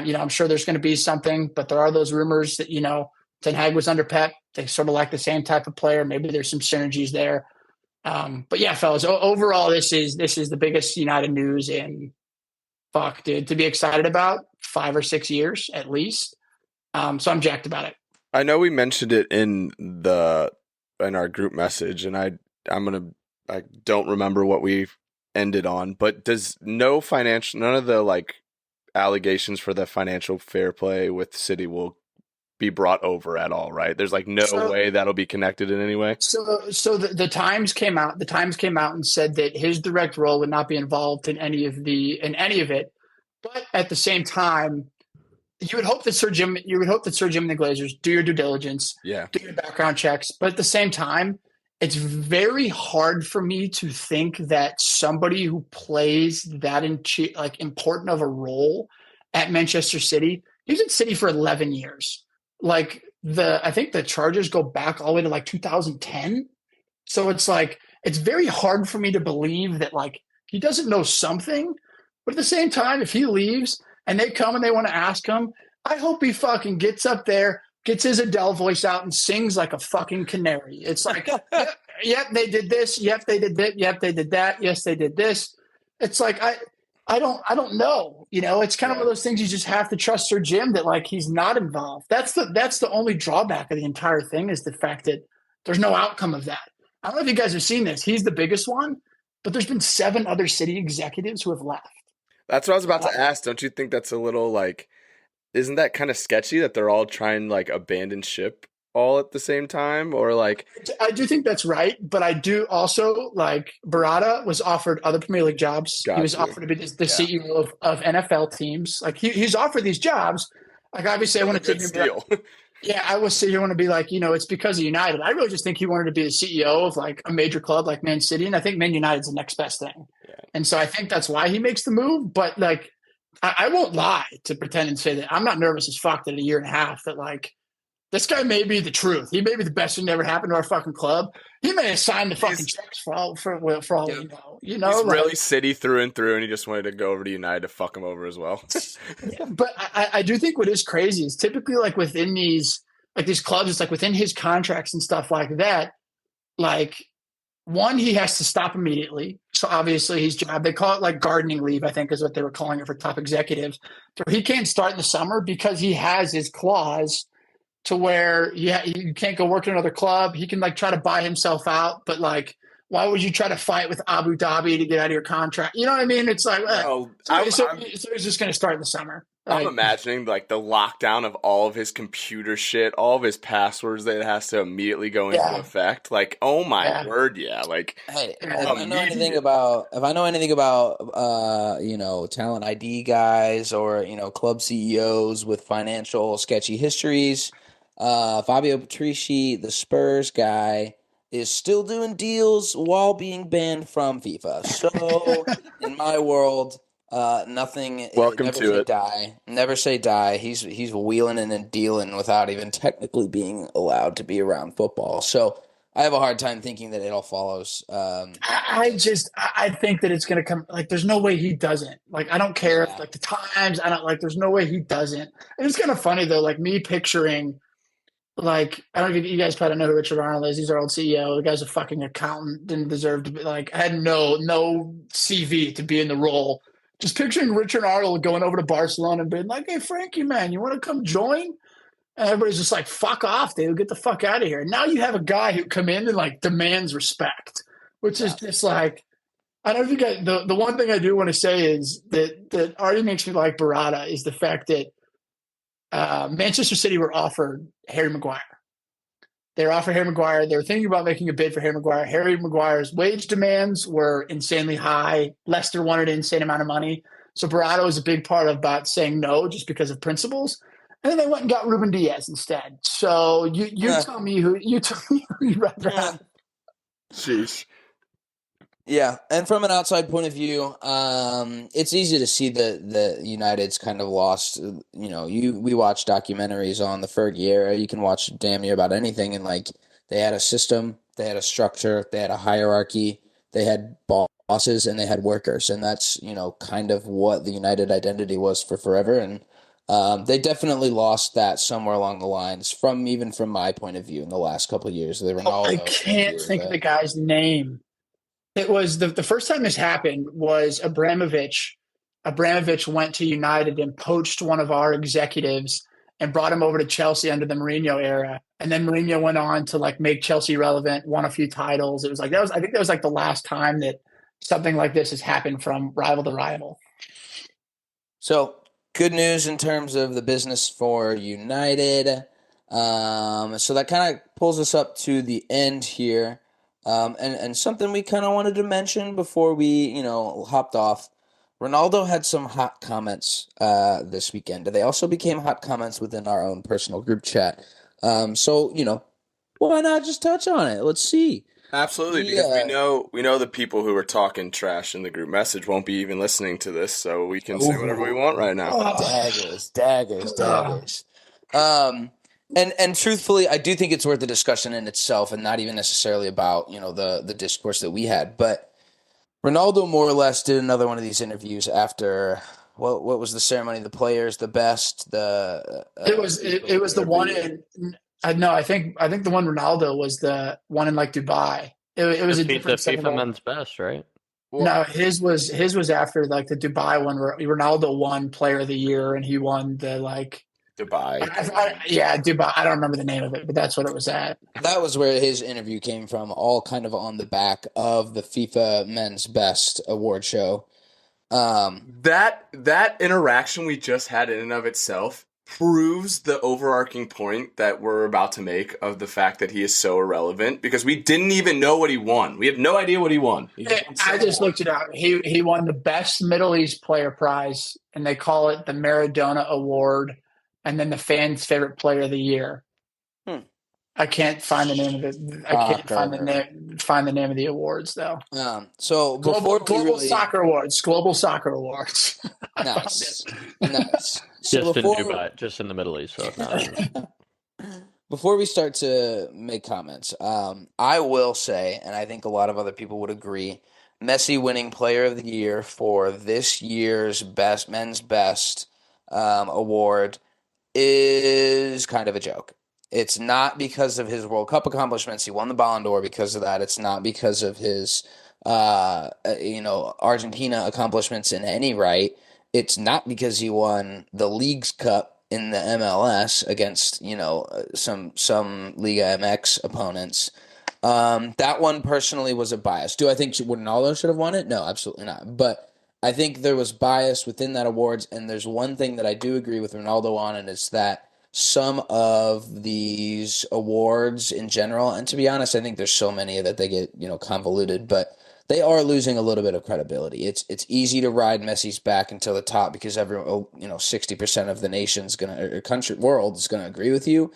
you know, I'm sure there's going to be something, but there are those rumors that, you know, Ten Hag was under Pep. They sort of like the same type of player. Maybe there's some synergies there. But yeah, fellas, overall, this is the biggest United news in dude, to be excited about 5 or 6 years at least. So I'm jacked about it. I know we mentioned it in our group message, and I don't remember what we ended on, but does none of the like allegations for the financial fair play with City will be brought over at all, right? There's like no way that'll be connected in any way. So the Times came out. The Times came out and said that his direct role would not be involved in any of it. But at the same time, you would hope that Sir Jim and the Glazers do your due diligence, do your background checks. But at the same time, it's very hard for me to think that somebody who plays that important of a role at Manchester City, he was at City for 11 years. Like I think the charges go back all the way to like 2010. So it's like it's very hard for me to believe that like he doesn't know something. But at the same time, if he leaves and they come and they want to ask him, I hope he fucking gets up there, gets his Adele voice out and sings like a fucking canary. It's like, yep, they did this. Yep, they did that. Yep, they did that. Yes, they did this. It's like I don't know. You know, it's kind of one of those things you just have to trust Sir Jim that like he's not involved. That's the only drawback of the entire thing is the fact that there's no outcome of that. I don't know if you guys have seen this. He's the biggest one, but there's been 7 other city executives who have left. That's what I was about to ask. Don't you think that's a little like, isn't that kind of sketchy that they're all trying to like abandon ship all at the same time? Or like, I do think that's right, but I do also like Barada was offered other Premier League jobs. He was offered to be the CEO of NFL teams. Like he's offered these jobs. Like obviously, I want to take him. Yeah, I was sitting here want to be like, you know, it's because of United. I really just think he wanted to be the CEO of like a major club like Man City, and I think Man United's the next best thing. Yeah. And so I think that's why he makes the move. But like, I won't lie to pretend and say that I'm not nervous as fuck that in a year and a half that like this guy may be the truth. He may be the best thing that ever happened to our fucking club. He may have signed the fucking checks for all we know. You know, he's really City through and through, and he just wanted to go over to United to fuck him over as well. But I do think what is crazy is typically like within these clubs, it's like within his contracts and stuff like that. Like one, he has to stop immediately. So obviously his job, they call it like gardening leave, I think is what they were calling it for top executives. So he can't start in the summer because he has his clause to where you can't go work at another club. He can like try to buy himself out, but like, why would you try to fight with Abu Dhabi to get out of your contract? You know what I mean? It's like, so he's just going to start in the summer. I'm imagining like the lockdown of all of his computer shit, all of his passwords that has to immediately go into effect. Like, oh my word, Like, hey, if I know anything about, you know, talent ID guys or you know club CEOs with financial sketchy histories, Fabio Patrici, the Spurs guy, is still doing deals while being banned from FIFA. So, in my world. Nothing. Welcome never to say it. Die. Never say die. He's wheeling and dealing without even technically being allowed to be around football. So I have a hard time thinking that it all follows. I think that it's going to come. Like, there's no way he doesn't. Like, I don't care if like the Times. I don't like. There's no way he doesn't. And it's kind of funny though. Like me picturing. Like, I don't know if you guys probably know who Richard Arnold is. He's our old CEO. The guy's a fucking accountant. Didn't deserve to be like. Had no CV to be in the role. Just picturing Richard Arnold going over to Barcelona and being like, "Hey, Frankie, man, you want to come join?" And everybody's just like, "Fuck off, dude. Get the fuck out of here." Now you have a guy who come in and like demands respect, which is just like, I don't know if you guys. The one thing I do want to say is that already makes me like Barada is the fact that Manchester City were offered Harry Maguire. They were offered Harry Maguire. They were thinking about making a bid for Harry Maguire. Harry Maguire's wage demands were insanely high. Leicester wanted an insane amount of money. So Barada was a big part of about saying no just because of principles. And then they went and got Ruben Diaz instead. So you tell me who you'd rather have. Sheesh. Yeah, and from an outside point of view, it's easy to see that United's kind of lost. You know, we watch documentaries on the Fergie era. You can watch damn near about anything, and like they had a system, they had a structure, they had a hierarchy, they had bosses, and they had workers, and that's you know kind of what the United identity was for forever. And they definitely lost that somewhere along the lines. From my point of view, in the last couple of years, I can't think of the guy's name. It was the first time this happened was Abramovich. Abramovich went to United and poached one of our executives and brought him over to Chelsea under the Mourinho era. And then Mourinho went on to like make Chelsea relevant, won a few titles. It was like I think that was like the last time that something like this has happened from rival to rival. So good news in terms of the business for United. So that kind of pulls us up to the end here. And something we kind of wanted to mention before we, you know, hopped off. Ronaldo had some hot comments this weekend. They also became hot comments within our own personal group chat. So, you know, why not just touch on it? Let's see. Absolutely, because we know the people who are talking trash in the group message won't be even listening to this, so we can say whatever we want right now. Daggers. And truthfully, I do think it's worth the discussion in itself, and not even necessarily about the discourse that we had. But Ronaldo more or less did another one of these interviews after what was the ceremony? The players, the best, the It was the one in no, I think the one Ronaldo was the one in like Dubai. It was a The different FIFA ceremony. men's best, right? No, his was after like the Dubai one where Ronaldo won Player of the Year and he won the like Dubai. yeah, Dubai. I don't remember the name of it, but that's what it was at. that was where his interview came from, all kind of on the back of the FIFA Men's Best award show. That interaction we just had in and of itself proves the overarching point that we're about to make of the fact that he is so irrelevant, because we didn't even know what he won. We have no idea what he won. I just looked it up. He won the best Middle East player prize, and they call it the Maradona Award, and then the fans' favorite player of the year. I can't find the name of it. I can't find the name of the awards though. So Global Soccer Awards. Global Soccer Awards. Nice. Nice. So Just in Dubai, just in the Middle East. So it's not before we start to make comments, I will say, and I think a lot of other people would agree, Messi winning Player of the Year for this year's men's best award is kind of a joke. It's not because of his World Cup accomplishments. He won the Ballon d'Or because of that. It's not because of his, Argentina accomplishments in any right. It's not because he won the League's Cup in the MLS against, some Liga MX opponents. That one personally was a bias. Do I think Ronaldo should have won it? No, absolutely not. But I think there was bias within that awards, and there's one thing that I do agree with Ronaldo on, and it's that some of these awards in general, and to be honest, I think there's so many that they get, convoluted, but they are losing a little bit of credibility. It's easy to ride Messi's back until the top because 60% of the nation's world is gonna agree with you.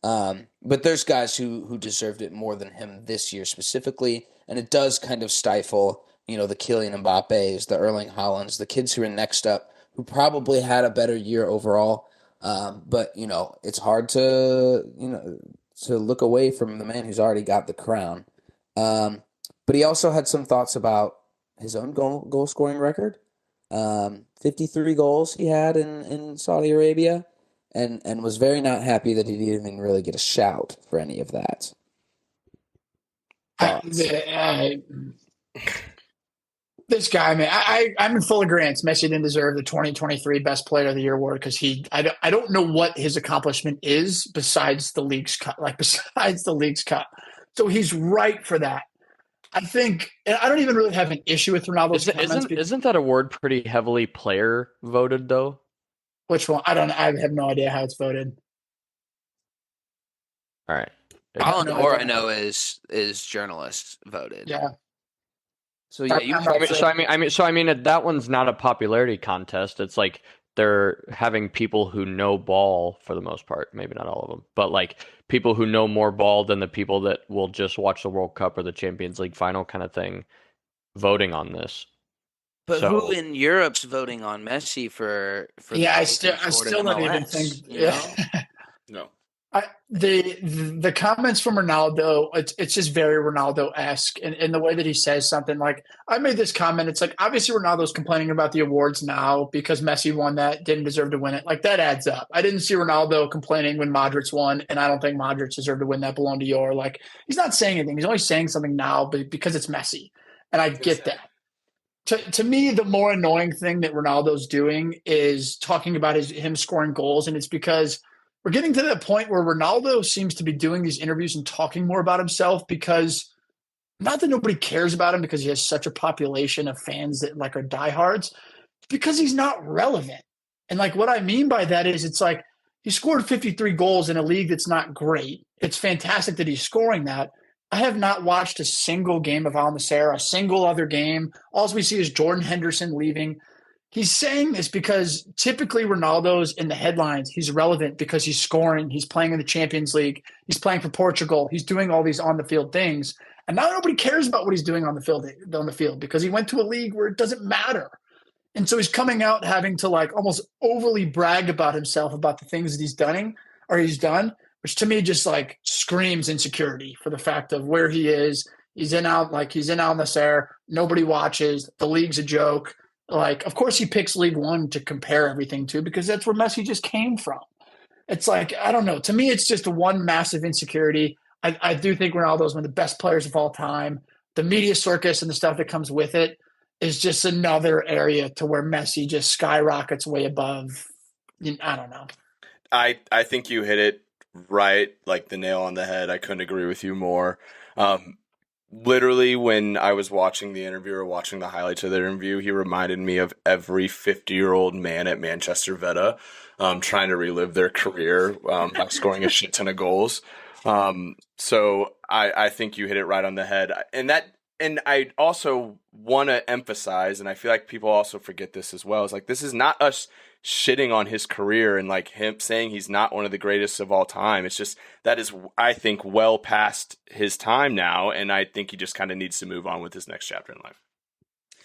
But there's guys who deserved it more than him this year specifically, and it does kind of stifle, the Kylian Mbappe's, the Erling Haalands, the kids who are next up, who probably had a better year overall. But it's hard to look away from the man who's already got the crown. But he also had some thoughts about his own goal scoring record. 53 goals he had in Saudi Arabia, and was very not happy that he didn't even really get a shout for any of that. This guy, man, I'm in full agreement. Messi didn't deserve the 2023 Best Player of the Year award because I don't know what his accomplishment is besides the League's Cup. So he's right for that. I think, and I don't even really have an issue with Ronaldo's comments. Isn't that award pretty heavily player voted though? Which one? I have no idea how it's voted. All right. Ballon d'Or, I know, is journalists voted. Yeah. So yeah, that one's not a popularity contest. It's like they're having people who know ball for the most part, maybe not all of them, but like people who know more ball than the people that will just watch the World Cup or the Champions League final kind of thing, voting on this. But who in Europe's voting on Messi for yeah, I still don't even think. Yeah. No. The comments from Ronaldo, it's just very Ronaldo-esque in the way that he says something. Like, I made this comment, it's like, obviously Ronaldo's complaining about the awards now because Messi won that, didn't deserve to win it. Like, that adds up. I didn't see Ronaldo complaining when Modric won, and I don't think Modric deserved to win that Ballon d'Or. Like, he's not saying anything. He's only saying something now because it's Messi, and I get that. To me, the more annoying thing that Ronaldo's doing is talking about him scoring goals, and it's because we're getting to that point where Ronaldo seems to be doing these interviews and talking more about himself because not that nobody cares about him because he has such a population of fans that like are diehards, because he's not relevant. And like what I mean by that is it's like he scored 53 goals in a league that's not great. It's fantastic that he's scoring that. I have not watched a single game of Al Nassr, a single other game. All we see is Jordan Henderson leaving. He's saying this because typically Ronaldo's in the headlines. He's relevant because he's scoring. He's playing in the Champions League. He's playing for Portugal. He's doing all these on-the-field things. And now nobody cares about what he's doing on the field because he went to a league where it doesn't matter. And so he's coming out having to like almost overly brag about himself, about the things that he's done which to me just like screams insecurity for the fact of where he is. He's in Al Nassr. Nobody watches. The league's a joke. Like, of course, he picks League One to compare everything to because that's where Messi just came from. It's like, I don't know. To me, it's just one massive insecurity. I do think Ronaldo's one of the best players of all time. The media circus and the stuff that comes with it is just another area to where Messi just skyrockets way above. I don't know. I think you hit it right, like the nail on the head. I couldn't agree with you more. Literally, when I was watching the interview or watching the highlights of the interview, he reminded me of every 50-year-old man at Manchester Veta trying to relive their career by scoring a shit ton of goals. So I think you hit it right on the head. And I also want to emphasize, and I feel like people also forget this as well, is like this is not us shitting on his career and like him saying he's not one of the greatest of all time. It's just that is, I think, well past his time now, and I think he just kind of needs to move on with his next chapter in life.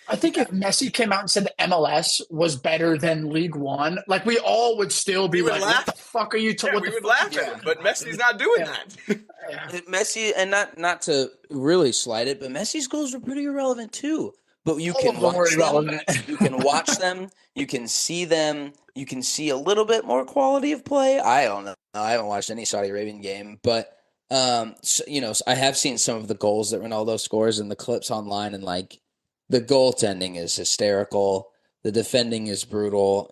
I think if Messi came out and said the MLS was better than League One, like we all would still be like, "What the fuck are you talking?" We would laugh at him, but Messi's not doing that. Messi, and not to really slight it, but Messi's goals were pretty irrelevant too. But you can watch them. You can watch them. You can see them. You can see a little bit more quality of play. I don't know. I haven't watched any Saudi Arabian game, but I have seen some of the goals that Ronaldo scores and the clips online, and like the goaltending is hysterical. The defending is brutal.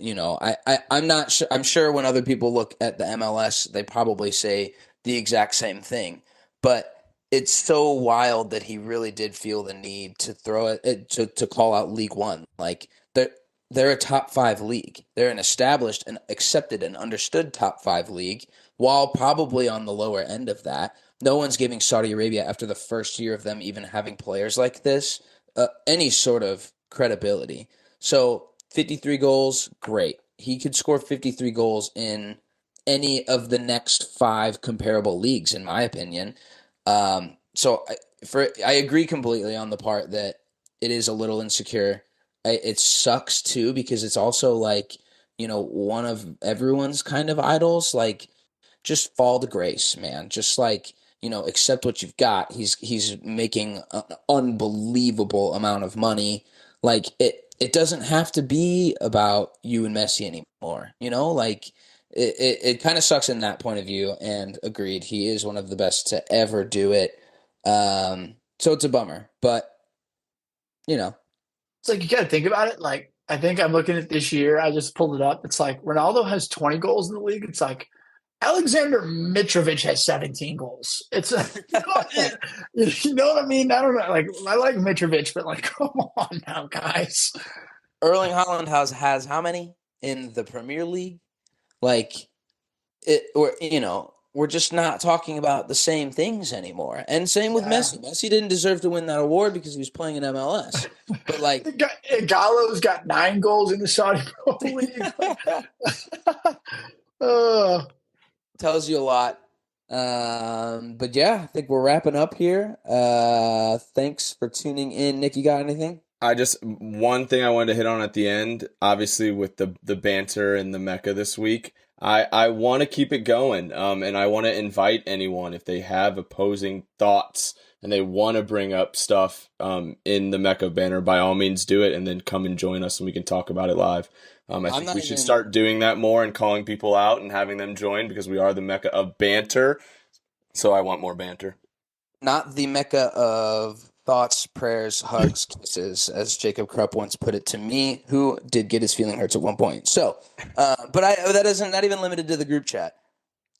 I'm not sure. I'm sure when other people look at the MLS, they probably say the exact same thing, but it's so wild that he really did feel the need to throw it to call out League One. Like they're a top 5 league. They're an established and accepted and understood top 5 league, while probably on the lower end of that. No one's giving Saudi Arabia, after the first year of them even having players like this, any sort of credibility. So 53 goals, great. He could score 53 goals in any of the next 5 comparable leagues, in my opinion. So I agree completely on the part that it is a little insecure. It sucks too, because it's also like, one of everyone's kind of idols. Like, just fall to grace, man. Just like, accept what you've got. He's making an unbelievable amount of money. Like, it doesn't have to be about you and Messi anymore. Like, it kind of sucks in that point of view. And agreed, he is one of the best to ever do it. So it's a bummer, but it's like you got to think about it. Like, I think I'm looking at this year. I just pulled it up. It's like Ronaldo has 20 goals in the league. It's like Alexander Mitrovic has 17 goals. It's you know what I mean? I don't know. Like, I like Mitrovic, but like, come on now, guys. Erling Haaland has how many in the Premier League? Like, we're just not talking about the same things anymore. And same with Messi. Messi didn't deserve to win that award because he was playing in MLS. But like, Gallo's got 9 goals in the Saudi Pro League. Tells you a lot. But yeah, I think we're wrapping up here. Thanks for tuning in. Nick, you got anything? One thing I wanted to hit on at the end, obviously with the banter and the Mecca this week, I want to keep it going, and I want to invite anyone, if they have opposing thoughts and they want to bring up stuff in the Mecca banner, by all means do it, and then come and join us and we can talk about it live. I think we should start doing that more and calling people out and having them join, because we are the Mecca of banter, so I want more banter. Not the Mecca of thoughts, prayers, hugs, kisses, as Jacob Krupp once put it to me, who did get his feeling hurts at one point. So, but that isn't not even limited to the group chat.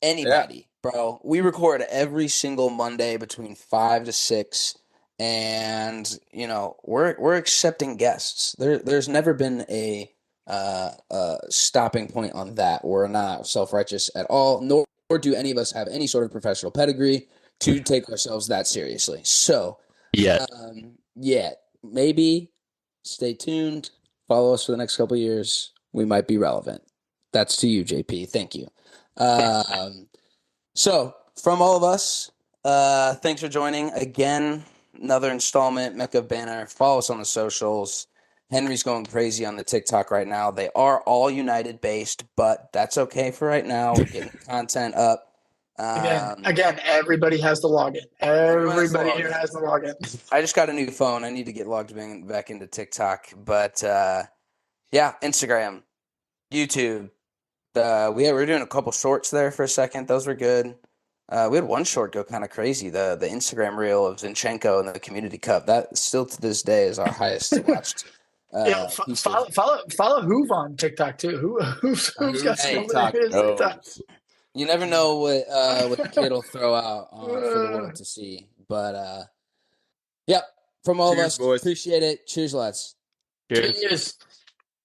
Anybody, bro. We record every single Monday between 5 to 6, and we're accepting guests. There's never been a stopping point on that. We're not self-righteous at all, nor do any of us have any sort of professional pedigree to take ourselves that seriously. So. Maybe stay tuned. Follow us for the next couple of years. We might be relevant. That's to you, JP. Thank you. So from all of us, thanks for joining again. Another installment, Mecca Banner. Follow us on the socials. Henry's going crazy on the TikTok right now. They are all United based, but that's okay for right now. We're getting content up. Again, everybody has the login. Everyone has the Everybody here login. has the login. I just got a new phone. I need to get logged back into TikTok. But yeah, Instagram, YouTube. We were doing a couple shorts there for a second. Those were good. We had one short go kind of crazy. The Instagram reel of Zinchenko in the Community Cup. That still to this day is our highest watched. Piece of- Follow Hoove on TikTok too. Who's got Who's some TikTok hilarious TikTok? knows? You never know what the kid will throw out for the world to see. But yep, from all of Cheers, us, boys. appreciate it. Cheers, lads. Cheers. Cheers.